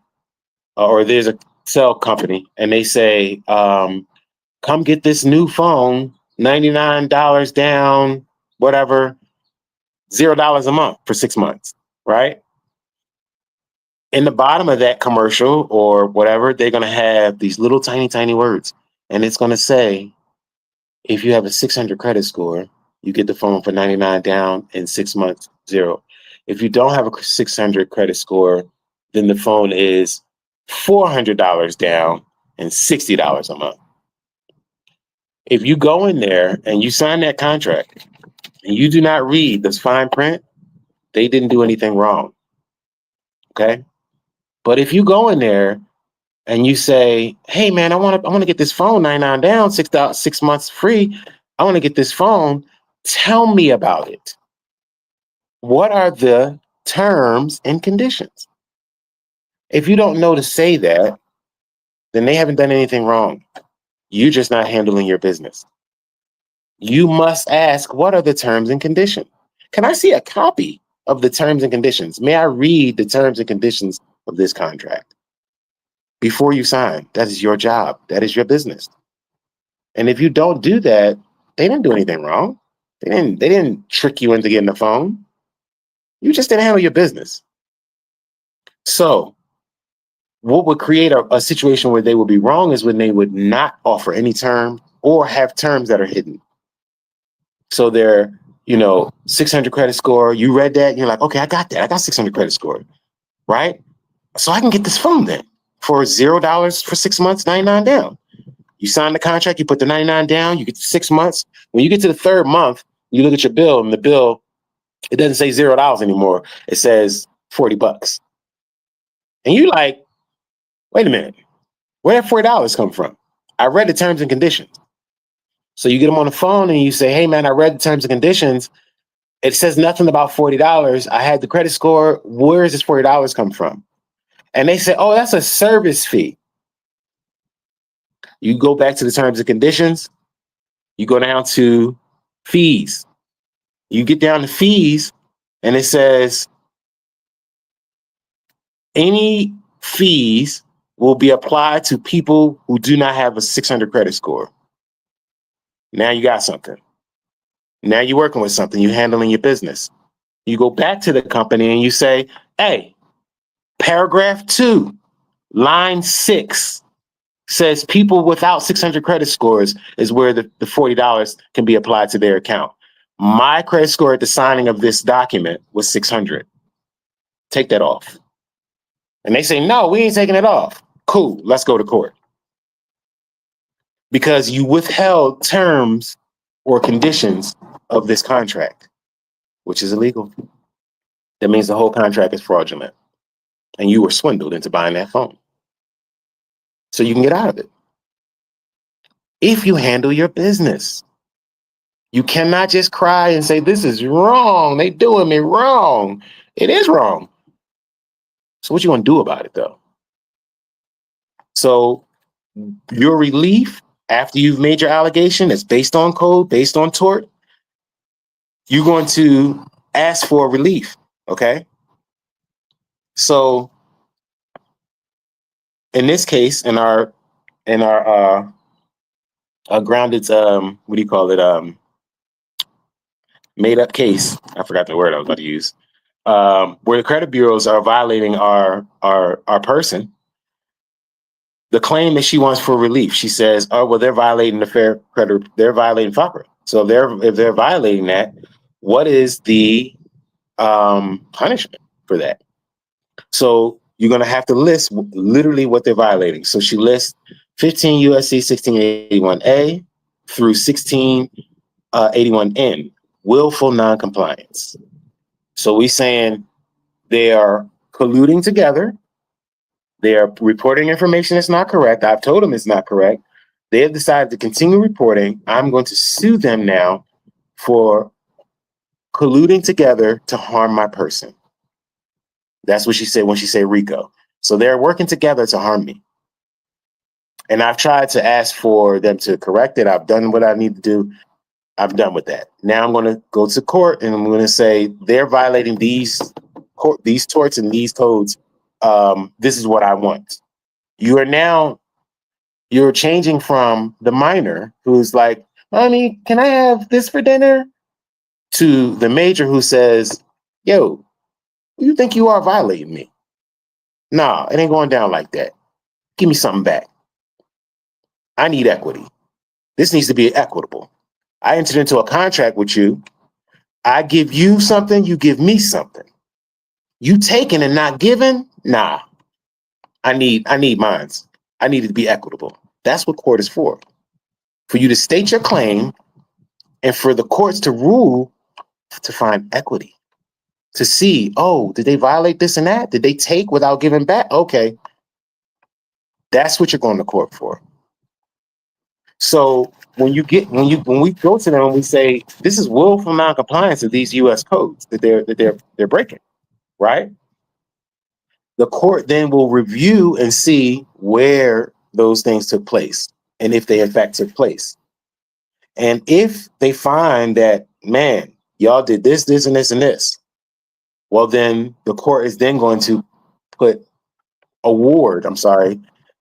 or there's a cell company and they say, come get this new phone, $99 down, whatever, $0 a month for 6 months, right? In the bottom of that commercial or whatever, they're going to have these little tiny words. And it's going to say, if you have a 600 credit score, you get the phone for 99 down in 6 months, 0. If you don't have a 600 credit score, then the phone is $400 down and $60 a month. If you go in there and you sign that contract and you do not read this fine print, they didn't do anything wrong. Okay? But if you go in there and you say, hey man, I want to get this phone 99 down, 6 months free. I want to get this phone. Tell me about it. What are the terms and conditions? If you don't know to say that, then they haven't done anything wrong. You're just not handling your business. You must ask, what are the terms and conditions? Can I see a copy of the terms and conditions? May I read the terms and conditions of this contract? Before you sign, that is your job. That is your business. And if you don't do that, they didn't do anything wrong. They didn't trick you into getting the phone. You just didn't handle your business. So what would create a situation where they would be wrong is when they would not offer any term or have terms that are hidden. So they're, 600 credit score. You read that and you're like, okay, I got that. I got 600 credit score, right? So I can get this phone then for $0 for 6 months, 99 down. You sign the contract, you put the 99 down, you get 6 months. When you get to the third month, you look at your bill and the bill, it doesn't say $0 anymore. It says $40. And you like, wait a minute, where did $40 come from? I read the terms and conditions. So you get them on the phone and you say, hey man, I read the terms and conditions. It says nothing about $40. I had the credit score. Where does this $40 come from? And they say, oh, that's a service fee. You go back to the terms and conditions. You go down to fees. You get down to fees and it says any fees will be applied to people who do not have a 600 credit score. Now you got something. Now you're working with something. You're handling your business. You go back to the company and you say, hey, paragraph 2, line 6 says people without 600 credit scores is where the $40 can be applied to their account. My credit score at the signing of this document was 600. Take that off. And they say, no, we ain't taking it off. Cool, let's go to court. Because you withheld terms or conditions of this contract, which is illegal. That means the whole contract is fraudulent. And you were swindled into buying that phone. So you can get out of it. If you handle your business, you cannot just cry and say, this is wrong. They doing me wrong. It is wrong. So what you gonna do about it though? So your relief after you've made your allegation that's based on code, based on tort, you're going to ask for relief, okay? So in this case, in our grounded what do you call it, made up case, I forgot the word I was about to use, where the credit bureaus are violating our person. The claim that she wants for relief, she says, "Oh, well, they're violating the fair credit. They're violating FACRA. So if they're violating that, what is the punishment for that?" So you're going to have to list literally what they're violating. So she lists 15 USC 1681A through 1681N, willful noncompliance. So we saying they are colluding together. They are reporting information that's not correct. I've told them it's not correct. They have decided to continue reporting. I'm going to sue them now for colluding together to harm my person. That's what she said when she said RICO. So they're working together to harm me. And I've tried to ask for them to correct it. I've done what I need to do. I'm done with that. Now I'm going to go to court and I'm going to say they're violating these torts and these codes. This is what I want. You're changing from the minor who's like, "Honey, can I have this for dinner?" to the major who says, "Yo, you think you are violating me? Nah, it ain't going down like that. Give me something back. I need equity. This needs to be equitable. I entered into a contract with you. I give you something, you give me something. You taking and not giving? Nah. I need mines. I need it to be equitable." That's what court is for you to state your claim and for the courts to rule to find equity, to see, oh, did they violate this and that? Did they take without giving back? Okay, that's what you're going to court for. So when we go to them and we say this is willful noncompliance of these U.S. codes that they're breaking, right? The court then will review and see where those things took place and if they in fact took place. And if they find that, man, y'all did this, this, and this, and this, well, then the court is then going to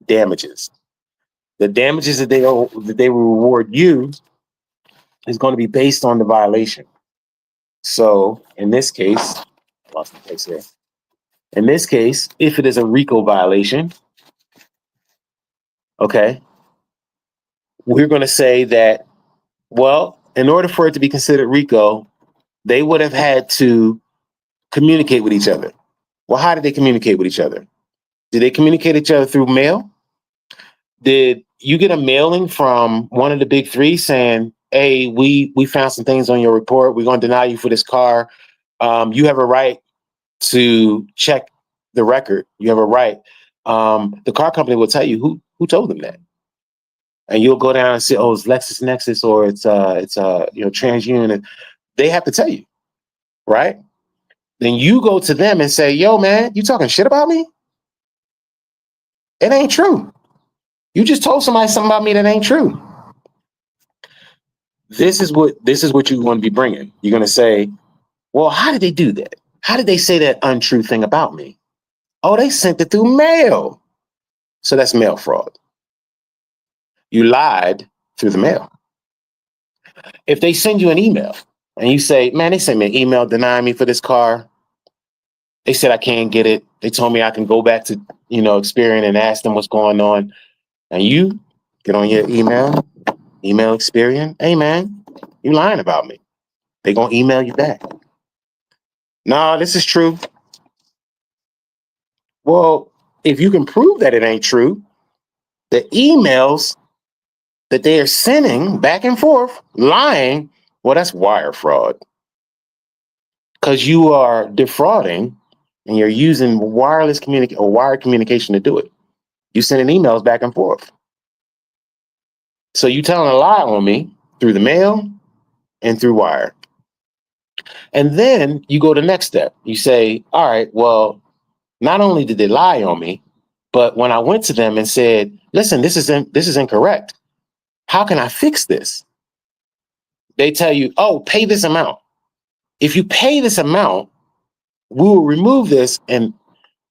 damages. The damages that they will reward you is going to be based on the violation. So in this case, lost the place here. In this case, if it is a RICO violation, okay, we're going to say that, well, in order for it to be considered RICO, they would have had to communicate with each other. Well, how did they communicate with each other? Did they communicate with each other through mail? Did you get a mailing from one of the big three saying, "Hey, we found some things on your report. We're going to deny you for this car. You have a right to check the record. You have a right." The car company will tell you who told them that, and you'll go down and say, "Oh, it's LexisNexis or it's TransUnion." They have to tell you, right? Then you go to them and say, "Yo, man, you talking shit about me? It ain't true. You just told somebody something about me that ain't true." This is what you want to be bringing. You're going to say, "Well, how did they do that? How did they say that untrue thing about me? Oh, they sent it through mail." So that's mail fraud. You lied through the mail. If they send you an email and you say, "Man, they sent me an email denying me for this car. They said I can't get it. They told me I can go back to, Experian and ask them what's going on." And you get on your email Experian, "Hey, man, you lying about me." They're going to email you back. "No, this is true." Well, if you can prove that it ain't true, the emails that they are sending back and forth, lying, well, that's wire fraud. Because you are defrauding and you're using wired communication to do it. You sending emails back and forth. So you telling a lie on me through the mail and through wire. And then you go to the next step. You say, all right, well, not only did they lie on me, but when I went to them and said, "Listen, this is incorrect. How can I fix this?" They tell you, "Oh, pay this amount. If you pay this amount, we will remove this and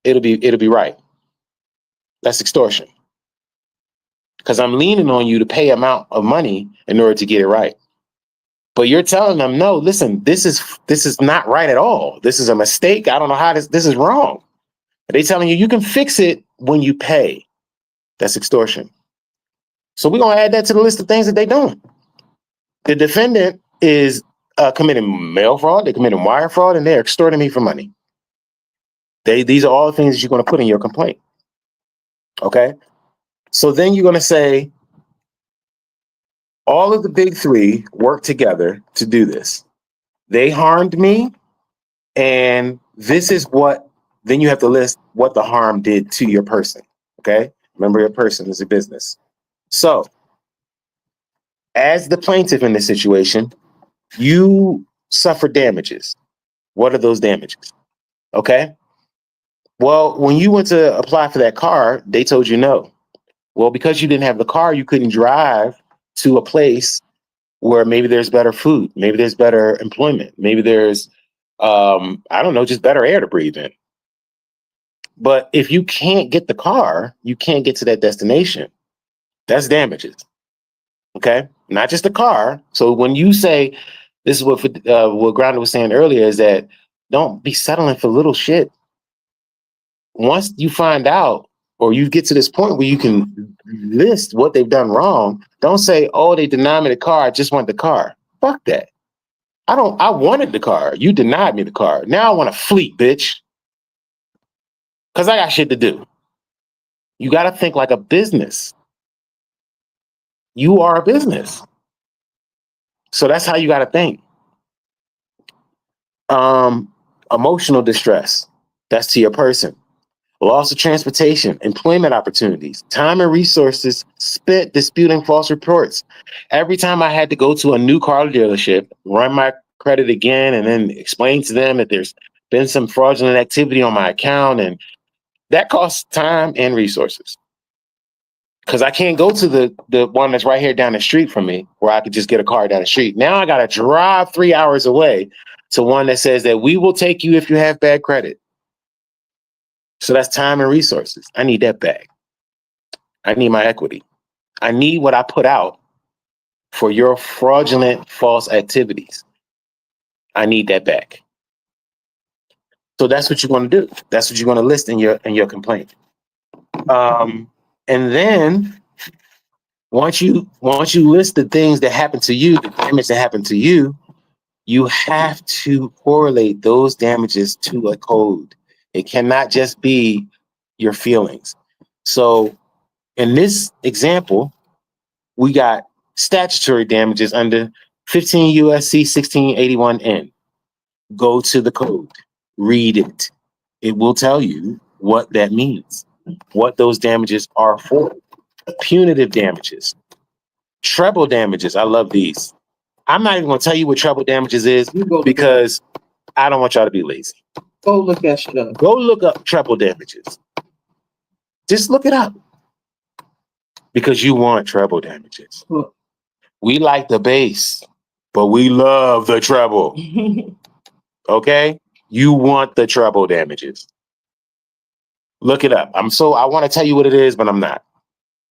it'll be right." That's extortion. Because I'm leaning on you to pay amount of money in order to get it right. But you're telling them, no, listen, this is not right at all. This is a mistake. I don't know how this is wrong. They telling you can fix it when you pay. That's extortion. So we're gonna add that to the list of things that they doing. The defendant is committing mail fraud, they're committing wire fraud, and they're extorting me for money. These are all the things that you're gonna put in your complaint. Okay. So then you're gonna say all of the big three work together to do this. They harmed me, and this is what, then you have to list what the harm did to your person. Okay. Remember, your person is a business. So as the plaintiff in this situation, you suffer damages. What are those damages? Okay. Well, when you went to apply for that car, they told you no. Well, because you didn't have the car, you couldn't drive to a place where maybe there's better food, maybe there's better employment, maybe there's, I don't know, just better air to breathe in. But if you can't get the car, you can't get to that destination. That's damages. Okay. Not just the car. So when you say, this is what Grounder was saying earlier, is that don't be settling for little shit. Once you find out, or you get to this point where you can list what they've done wrong, don't say, oh, they denied me the car, I just want the car. Fuck that. I wanted the car. You denied me the car. Now I want a fleet, bitch. Because I got shit to do. You got to think like a business. You are a business. So that's how you got to think. Emotional distress. That's to your person. Loss of transportation, employment opportunities, time and resources spent disputing false reports. Every time I had to go to a new car dealership, run my credit again, and then explain to them that there's been some fraudulent activity on my account, and that costs time and resources. Because I can't go to the one that's right here down the street from me, where I could just get a car down the street. Now I got to drive 3 hours away to one that says that we will take you if you have bad credit. So that's time and resources. I need that back. I need my equity. I need what I put out for your fraudulent false activities. I need that back. So that's what you're going to do. That's what you're going to list in your complaint. And then once you list the things that happened to you, the damage that happened to you, you have to correlate those damages to a code. It cannot just be your feelings. So in this example, we got statutory damages under 15 USC 1681N. Go to the code, read it. It will tell you what that means, what those damages are for. Punitive damages, treble damages. I love these. I'm not even going to tell you what treble damages is because I don't want y'all to be lazy. Go look that shit up. Go look up treble damages. Just look it up. Because you want treble damages. Huh. We like the bass, but we love the treble. Okay? You want the treble damages. Look it up. I want to tell you what it is, but I'm not.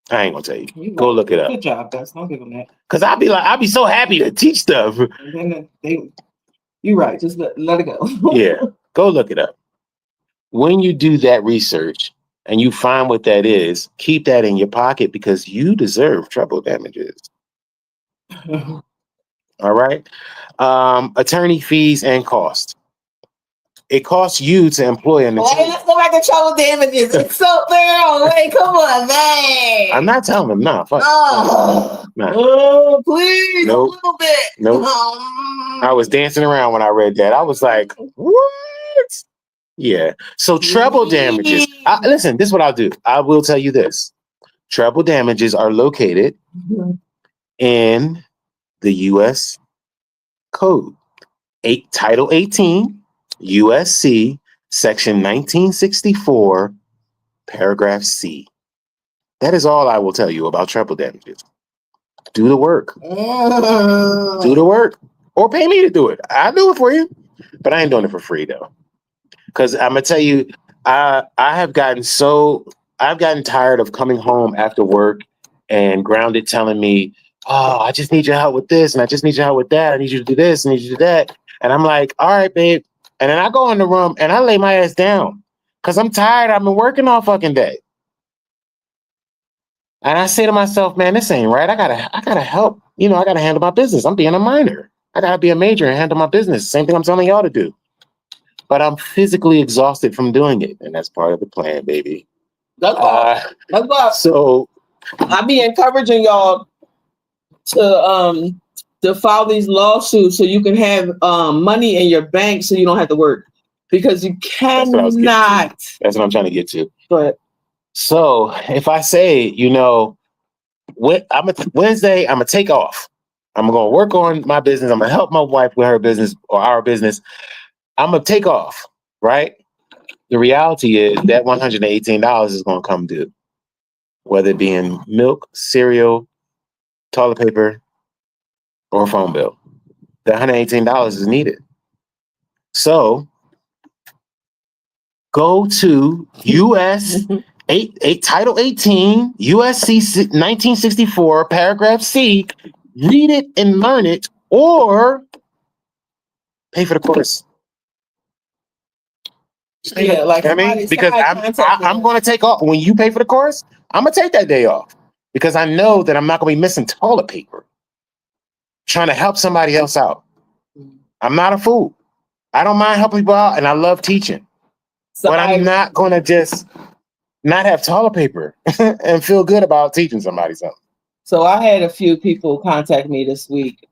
I ain't gonna tell you. Go look it up. Good job, guys. Don't give them that. Cause I'll be so happy to teach stuff. You're right. Just let it go. Yeah. Go look it up. When you do that research and you find what that is, keep that in your pocket because you deserve treble damages. All right. Attorney fees and cost. It costs you to employ an attorney. Wait, let's go back to treble damages. It's so thorough. Wait, come on, man. I'm not telling them, no. Fuck. Nah. Oh, please, Nope. a little bit. Nope. I was dancing around when I read that. I was like, what? Yeah. So treble damages. Listen, this is what I'll do. I will tell you this. Treble damages are located in the U.S. Code. Title 18, USC, Section 1964, Paragraph C. That is all I will tell you about treble damages. Do the work. Do the work. Or pay me to do it. I'll do it for you. But I ain't doing it for free, though. Because I'm going to tell you, I have gotten so I've gotten tired of coming home after work and Grounded telling me, "Oh, I just need your help with this, and I just need your help with that. I need you to do this, and I need you to do that." And I'm like, "All right, babe." And then I go in the room and I lay my ass down because I'm tired. I've been working all fucking day. And I say to myself, man, this ain't right. I gotta help. You know, I gotta handle my business. I'm being a minor. I gotta be a major and handle my business. Same thing I'm telling y'all to do. But I'm physically exhausted from doing it, and that's part of the plan, baby. That's why. That's why. So I be encouraging y'all to file these lawsuits so you can have money in your bank so you don't have to work, because you cannot. That's what I'm trying to get to. But so if I say, you know, Wednesday, I'm gonna take off. I'm gonna work on my business. I'm gonna help my wife with her business or our business. I'm gonna take off, right? The reality is that $118 is gonna come due, whether it be in milk, cereal, toilet paper, or a phone bill. The $118 is needed. So go to US Title 18, USC 1964, paragraph C, read it and learn it, or pay for the course. yeah, like I mean, because I'm going to take off. When you pay for the course, I'm going to take that day off because I know that I'm not going to be missing toilet paper trying to help somebody else out. I'm not a fool. I don't mind helping people out, and I love teaching. But I'm not going to just not have toilet paper and feel good about teaching somebody something. So I had a few people contact me this week.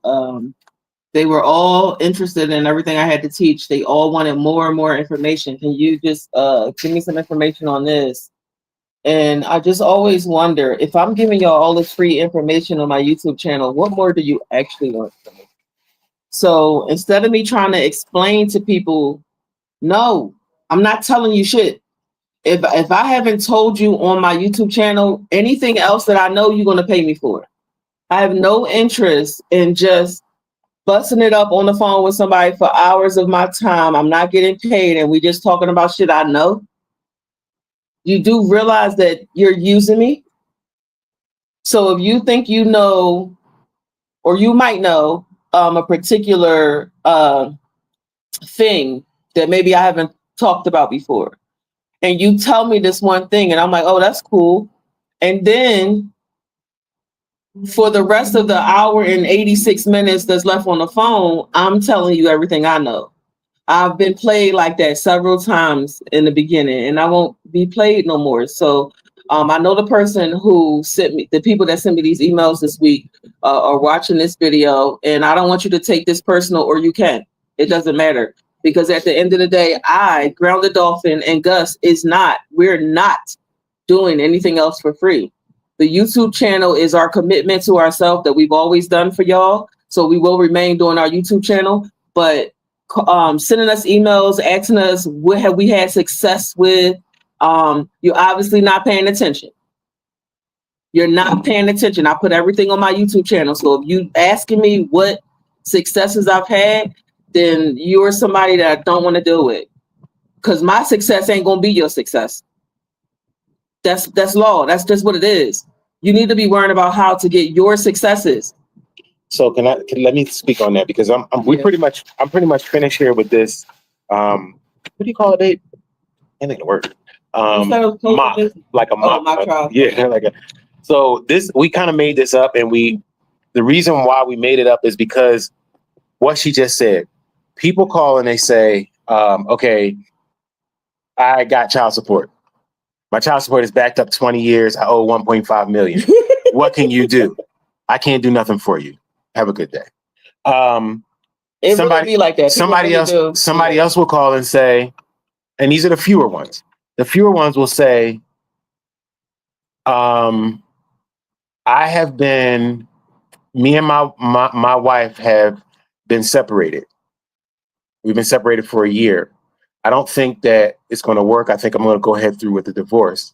They were all interested in everything I had to teach. They all wanted more and more information. Can you just give me some information on this? And I just always wonder, if I'm giving y'all all this free information on my YouTube channel, what more do you actually want from me? So instead of me trying to explain to people, no, I'm not telling you shit. If I haven't told you on my YouTube channel anything else that I know, you're going to pay me for. I have no interest in just busting it up on the phone with somebody for hours of my time. I'm not getting paid, and we just talking about shit I know. You do realize that you're using me. So if you think you know, or you might know, a particular thing that maybe I haven't talked about before, and you tell me this one thing, and I'm like, oh, that's cool. And then for the rest of the hour and 86 minutes that's left on the phone, I'm telling you everything I know. I've been played like that several times in the beginning, and I won't be played no more. So I know the person who sent me, the people that sent me these emails this week are watching this video, and I don't want you to take this personal, or you can. It doesn't matter, because at the end of the day, Grounded Dolphin, and Gus we're not doing anything else for free. The YouTube channel is our commitment to ourselves that we've always done for y'all. So we will remain doing our YouTube channel, but sending us emails, asking us what have we had success with, you're obviously not paying attention. You're not paying attention. I put everything on my YouTube channel. So if you asking me what successes I've had, then you're somebody that I don't want to deal with, because my success ain't gonna be your success. That's law. That's just what it is. You need to be worrying about how to get your successes. So let me speak on that, because I'm pretty much finished here with this. What do you call it, babe? I think it worked. Mock, like a mock. Yeah, like a. So we kind of made this up, and the reason why we made it up is because what she just said. People call and they say, okay, I got child support. My child support is backed up 20 years. I owe 1.5 million. What can you do? I can't do nothing for you. Have a good day. It somebody be like that. Somebody else will call and say, and these are the fewer ones. The fewer ones will say, me and my wife have been separated. We've been separated for a year. I don't think that it's going to work. I think I'm going to go ahead through with the divorce.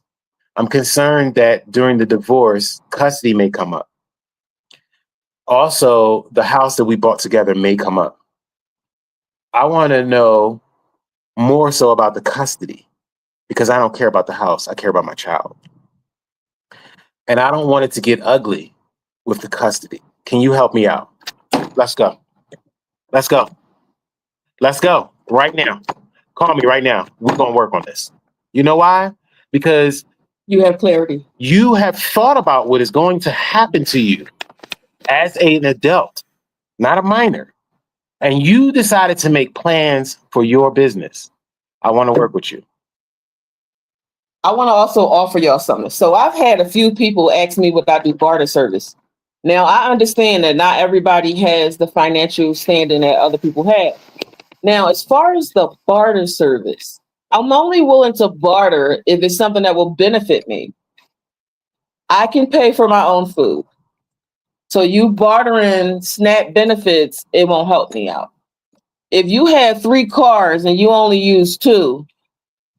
I'm concerned that during the divorce, custody may come up. Also, the house that we bought together may come up. I want to know more so about the custody, because I don't care about the house. I care about my child. And I don't want it to get ugly with the custody. Can you help me out? Let's go. Let's go. Let's go right now. Call me right now. We're going to work on this. You know why? Because you have clarity. You have thought about what is going to happen to you as an adult, not a minor. And you decided to make plans for your business. I want to work with you. I want to also offer y'all something. So I've had a few people ask me what I do barter service. Now, I understand that not everybody has the financial standing that other people have. Now, as far as the barter service, I'm only willing to barter if it's something that will benefit me. I can pay for my own food. So you bartering SNAP benefits, it won't help me out. If you have 3 cars and you only use 2,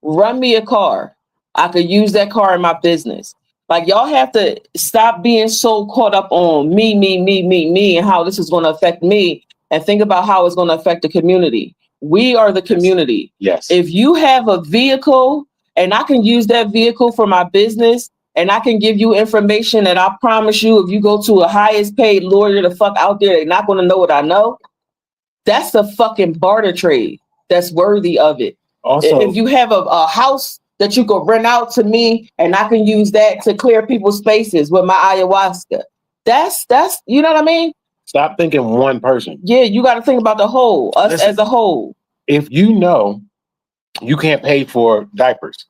run me a car. I could use that car in my business. Like, y'all have to stop being so caught up on me, and how this is going to affect me, and think about how it's going to affect the community. We are the community. Yes. If you have a vehicle and I can use that vehicle for my business, and I can give you information that I promise you, if you go to a highest paid lawyer the fuck out there, they're not going to know what I know. That's the fucking barter trade that's worthy of it. Also, if you have a house that you could rent out to me and I can use that to clear people's spaces with my ayahuasca, that's you know what I mean? Stop thinking one person. Yeah, you got to think about the whole, us as a whole. If you know you can't pay for diapers,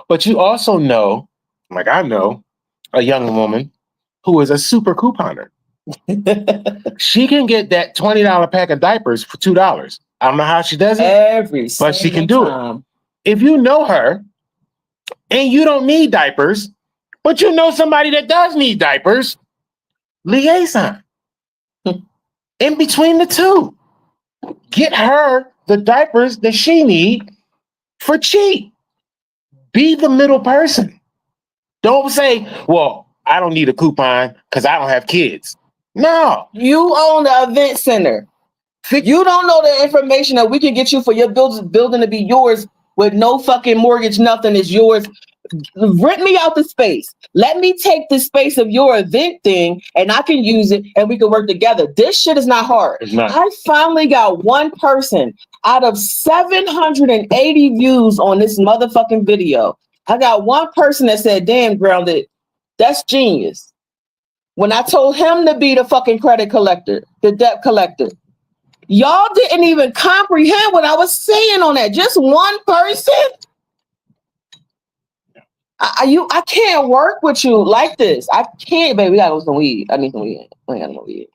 but you also know, like I know, a young woman who is a super couponer. She can get that $20 pack of diapers for $2. I don't know how she does it, but she can do it. If you know her and you don't need diapers, but you know somebody that does need diapers, liaison. In between the two, get her the diapers that she needs for cheap. Be the middle person. Don't say, well, I don't need a coupon because I don't have kids. No. You own the event center. You don't know the information that we can get you for your building to be yours with no fucking mortgage, nothing is yours. Rent me out the space. Let me take the space of your event thing and I can use it and we can work together. This shit is not hard. It's not. I finally got one person out of 780 views on this motherfucking video. I got one person that said, damn, Grounded, that's genius. When I told him to be the fucking credit collector, the debt collector, y'all didn't even comprehend what I was saying on that. Just one person. I can't work with you like this. I can't, baby. We gotta go some weed. I need some weed. I got no weed.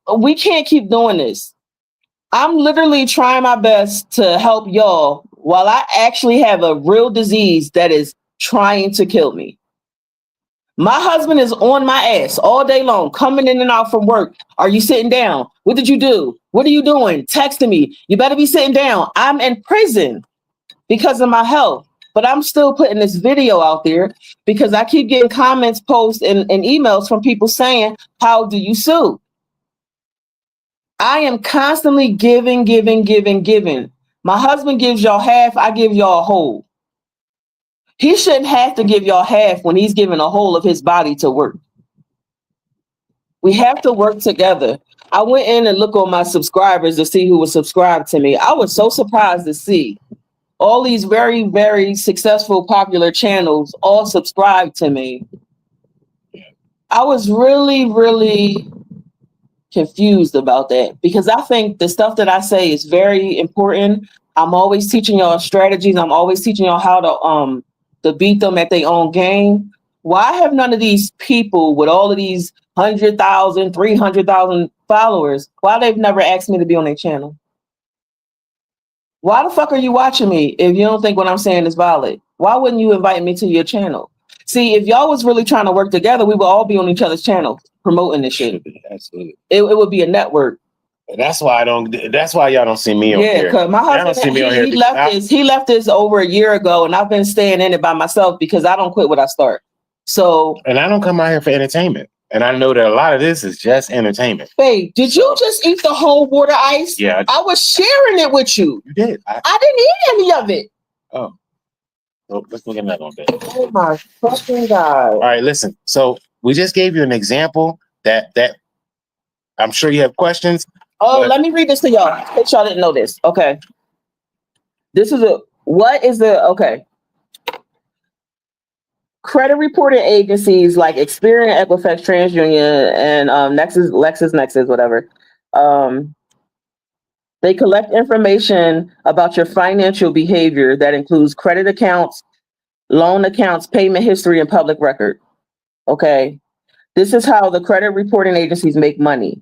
We can't keep doing this. I'm literally trying my best to help y'all while I actually have a real disease that is trying to kill me. My husband is on my ass all day long, coming in and out from work. Are you sitting down? What did you do? What are you doing? Texting me. You better be sitting down. I'm in prison because of my health. But I'm still putting this video out there because I keep getting comments, posts, and emails from people saying, how do you sue? I am constantly giving. My husband gives y'all half, I give y'all a whole. He shouldn't have to give y'all half when he's giving a whole of his body to work. We have to work together. I went in and looked on my subscribers to see who was subscribed to me. I was so surprised to see all these very, very successful, popular channels all subscribe to me. I was really, really confused about that because I think the stuff that I say is very important. I'm always teaching y'all strategies. I'm always teaching y'all how to beat them at their own game. Why have none of these people with all of these 100,000, 300,000 followers, why they've never asked me to be on their channel? Why the fuck are you watching me if you don't think what I'm saying is valid? Why wouldn't you invite me to your channel? See, if y'all was really trying to work together, we would all be on each other's channels promoting this shit. Absolutely. It would be a network. That's why that's why y'all don't see me on here. Yeah, because my husband, he left this over a year ago, and I've been staying in it by myself because I don't quit what I start. So, and I don't come out here for entertainment. And I know that a lot of this is just entertainment. Babe, did you just eat the whole water ice? Yeah. I was sharing it with you. You did. I didn't eat any of it. Oh, let's look at that one bit. Oh my fucking God. All right, listen. So we just gave you an example that I'm sure you have questions. Oh, let me read this to y'all. In case y'all didn't know this. Okay. Okay. Credit reporting agencies like Experian, Equifax, TransUnion, and LexisNexis, whatever. They collect information about your financial behavior that includes credit accounts, loan accounts, payment history, and public record. Okay. This is how the credit reporting agencies make money.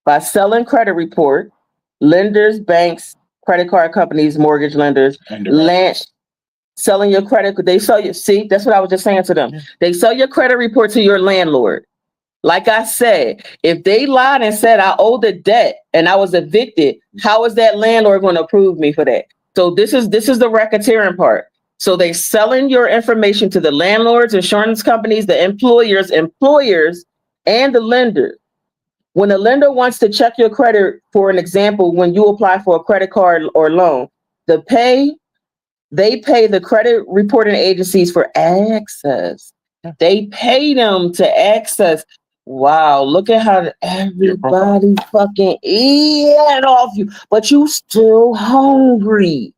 By selling credit report, lenders, banks, credit card companies, mortgage lenders, selling your credit. They sell you. See, that's what I was just saying to them. They sell your credit report to your landlord. Like I said, if they lied and said I owed the debt and I was evicted, how is that landlord going to approve me for that? So this is the racketeering part. So they selling your information to the landlords, insurance companies, the employers, and the lender. When a lender wants to check your credit, for an example, when you apply for a credit card or loan, they pay the credit reporting agencies for access. They pay them to access. Wow, look at how everybody fucking eat off you, but you still hungry.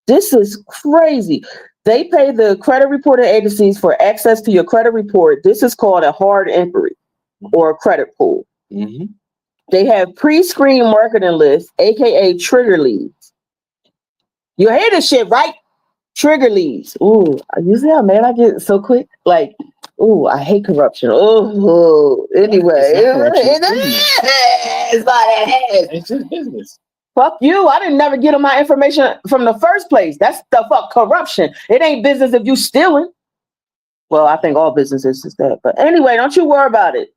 This is crazy. They pay the credit reporting agencies for access to your credit report. This is called a hard inquiry or a credit pull. Mm-hmm. They have pre-screened marketing lists, aka trigger leads. You hear this shit, right? Trigger leads. Ooh, you see how mad I get so quick? Like, ooh, I hate corruption. Oh, anyway. It's not that. It's just business. Fuck you. I didn't never get them my information from the first place. That's the fuck corruption. It ain't business if you stealing. Well, I think all businesses is that. But anyway, don't you worry about it.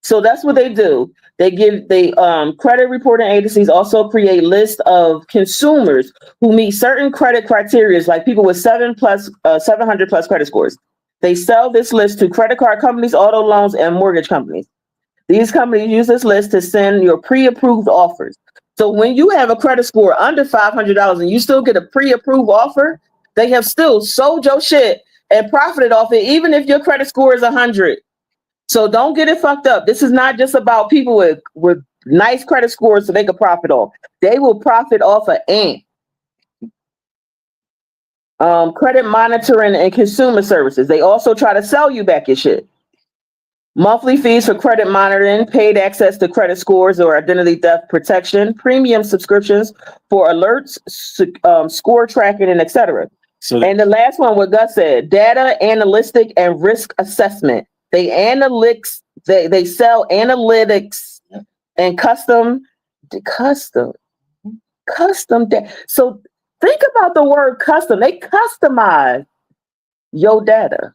So that's what they do. Credit reporting agencies also create lists of consumers who meet certain credit criteria, like people with 700 plus credit scores. They sell this list to credit card companies, auto loans, and mortgage companies. These companies use this list to send your pre-approved offers. So when you have a credit score under $500 and you still get a pre-approved offer, they have still sold your shit and profited off it, even if your credit score is 100. So don't get it fucked up. This is not just about people with nice credit scores so they can profit off. They will profit off of ant. Credit monitoring and consumer services. They also try to sell you back your shit. Monthly fees for credit monitoring, paid access to credit scores or identity theft protection, premium subscriptions for alerts, score tracking, and etc. And the last one, what Gus said, data analytic and risk assessment. They sell analytics and custom. So think about the word custom. They customize your data.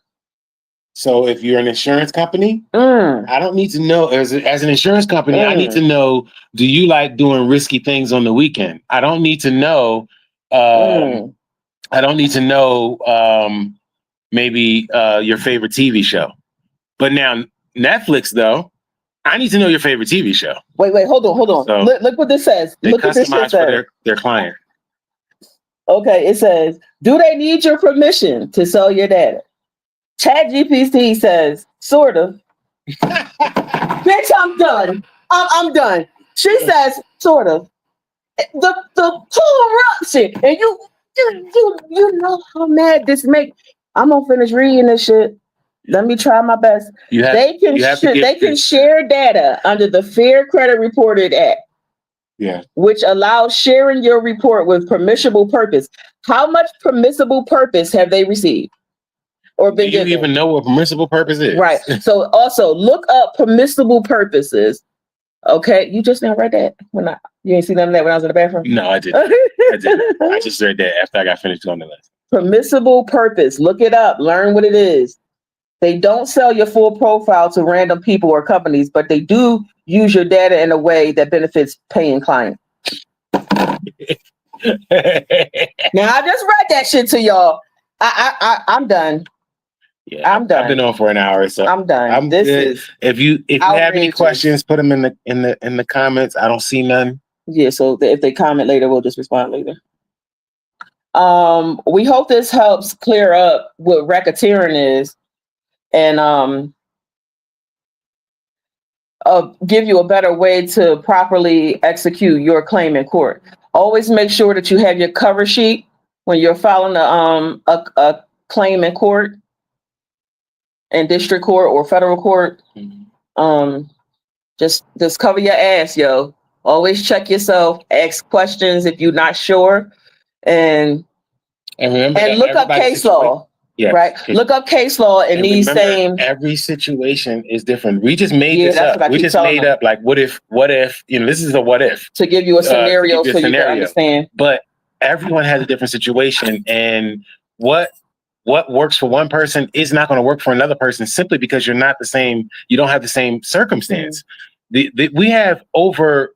So if you're an insurance company, I don't need to know as an insurance company, I need to know, do you like doing risky things on the weekend? I don't need to know. Maybe your favorite TV show. But now Netflix, though, I need to know your favorite TV show. Wait, hold on. So look what this says. They customize for their client. Okay, it says, do they need your permission to sell your data? ChatGPT says, sort of. Bitch, I'm done. I'm done. She says, sort of. The corruption, and you know how mad this make. I'm gonna finish reading this shit. Let me try my best. They can share data under the Fair Credit Reporting Act. Yeah. Which allows sharing your report with permissible purpose. How much permissible purpose have they received? Or been given? Do you even know what permissible purpose is? Right. So also look up permissible purposes. Okay, you just now read that you ain't seen none of that when I was in the bathroom? No, I didn't. I just read that after I got finished on the list. Permissible purpose. Look it up. Learn what it is. They don't sell your full profile to random people or companies, but they do use your data in a way that benefits paying clients. Now I just read that shit to y'all. I'm done. Yeah, I'm done. I've been on for an hour, so I'm done. If you have any questions, put them in the comments. I don't see none. Yeah, so if they comment later, we'll just respond later. We hope this helps clear up what racketeering is and give you a better way to properly execute your claim in court. Always make sure that you have your cover sheet when you're filing a claim in court, in district court or federal court. Just cover your ass, yo. Always check yourself, ask questions if you're not sure, and remember, and look up case law. Yeah, right. Look up case law and these same. Every situation is different. We just made this up. We just made up like what if, this is a what if. To give you a scenario so you can understand. But everyone has a different situation, and what works for one person is not going to work for another person simply because you're not the same. You don't have the same circumstance. We have over,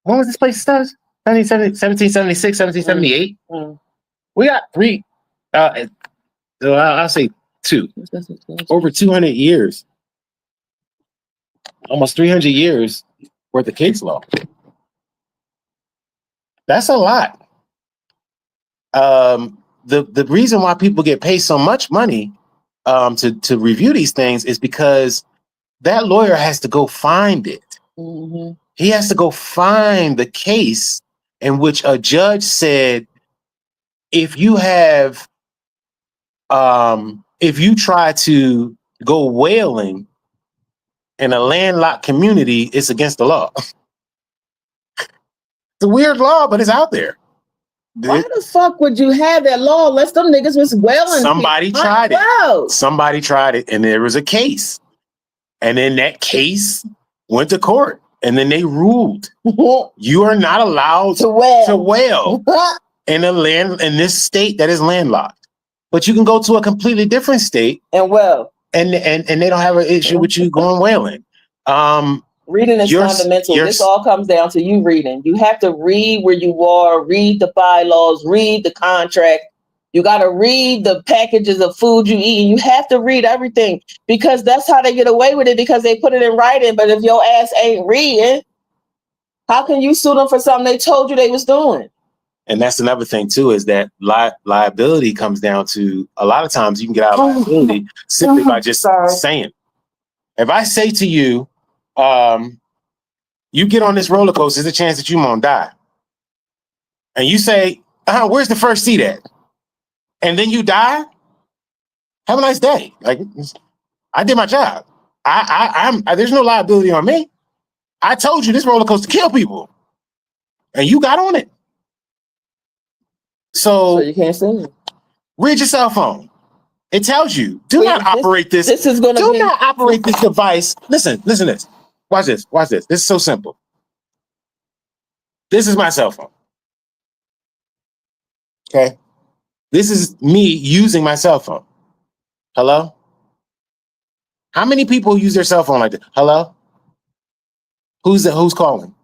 when was this place started? 1776, 1778. We got three, I'll say two, over 200 years, almost 300 years worth of case law. That's a lot. The reason why people get paid so much money to review these things is because that lawyer has to go find it. He has to go find the case in which a judge said, if you try to go whaling in a landlocked community, it's against the law. It's a weird law, but it's out there. Why the fuck would you have that law unless them niggas was whaling? Somebody tried it. Somebody tried it, and there was a case. And then that case went to court, and then they ruled you are not allowed to whale in this state that is landlocked. But you can go to a completely different state and they don't have an issue with you going whaling. Reading is fundamental. This all comes down to you reading. You have to read where you are, read the bylaws, read the contract. You got to read the packages of food you eat. You have to read everything because that's how they get away with it, because they put it in writing. But if your ass ain't reading, how can you sue them for something they told you they was doing? And that's another thing too, is that liability comes down to, a lot of times you can get out of liability simply by just saying. If I say to you, you get on this roller coaster, there's a chance that you won't die. And you say, where's the first seat at? And then you die, have a nice day. Like, I did my job. There's no liability on me. I told you this roller coaster kill people. And you got on it. So you can't say it. Read your cell phone. It tells you, do not operate this. This is going to do not operate this device. Listen to this. Watch this. This is so simple. This is my cell phone. Okay. This is me using my cell phone. Hello? How many people use their cell phone like that? Hello? Who's calling?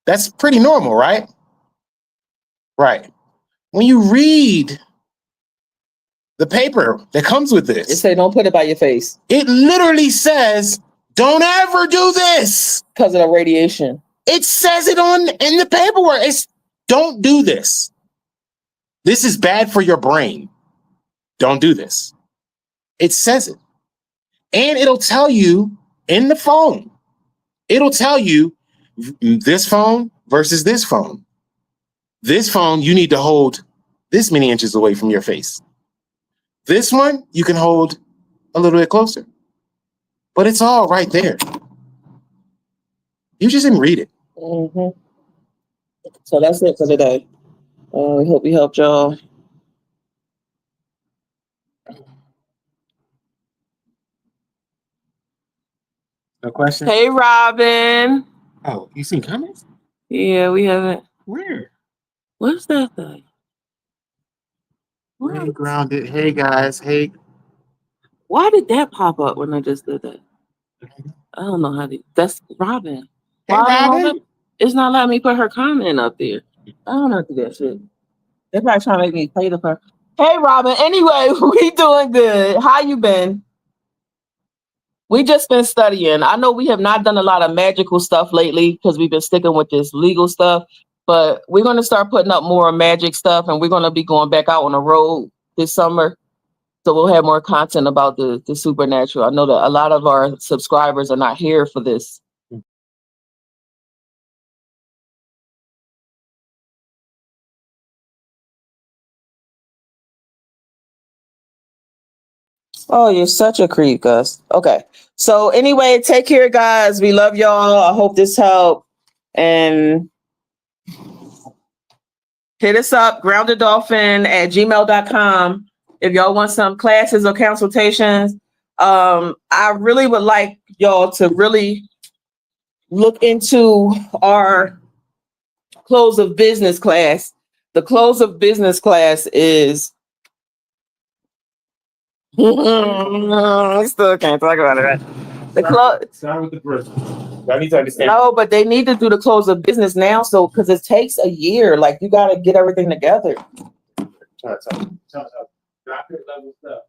That's pretty normal, right? Right. When you read the paper that comes with this, it say don't put it by your face. It literally says, don't ever do this. Because of the radiation. It says it in the paperwork. It's don't do this. This is bad for your brain. Don't do this. It says it. And it'll tell you in the phone. It'll tell you this phone versus this phone. This phone, you need to hold this many inches away from your face. This one, you can hold a little bit closer. But it's all right there. You just didn't read it. Mm-hmm. So that's it for today. We hope we helped y'all. No question? Hey, Robin. Oh, you seen comments? Yeah, we haven't. Where? What's that thing? Really grounded. Hey, guys. Hey. Why did that pop up when I just did that? I don't know how to. That's Robin. Hey, Robin. It's not letting me put her comment up there. I don't know how to do that shit. They're probably trying to make me play the her. Hey, Robin. Anyway, we doing good. How you been? We just been studying. I know we have not done a lot of magical stuff lately because we've been sticking with this legal stuff. But we're gonna start putting up more magic stuff, and we're gonna be going back out on the road this summer. So we'll have more content about the supernatural. I know that a lot of our subscribers are not here for this. Oh, you're such a creep, Gus. Okay. So anyway, take care, guys. We love y'all. I hope this helped. And hit us up, groundedolphin@gmail.com. If y'all want some classes or consultations. I really would like y'all to really look into our close of business class. The close of business class is I still can't talk about it. Right? The close. Start with the first. I need to understand. No, but they need to do the close of business now, so because it takes a year. Like you got to get everything together. Doctorate level stuff.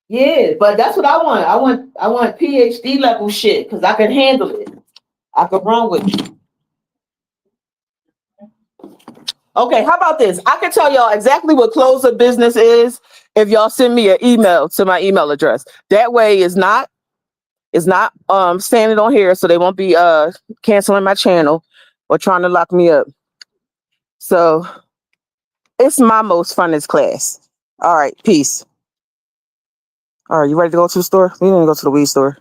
Yeah, but that's what I want. I want PhD level shit because I can handle it. I can run with it. Okay, how about this? I can tell y'all exactly what close of business is if y'all send me an email to my email address. That way it's not standing on here, so they won't be canceling my channel or trying to lock me up. So it's my most funnest class. All right, peace. All right, you ready to go to the store? We didn't go to the weed store.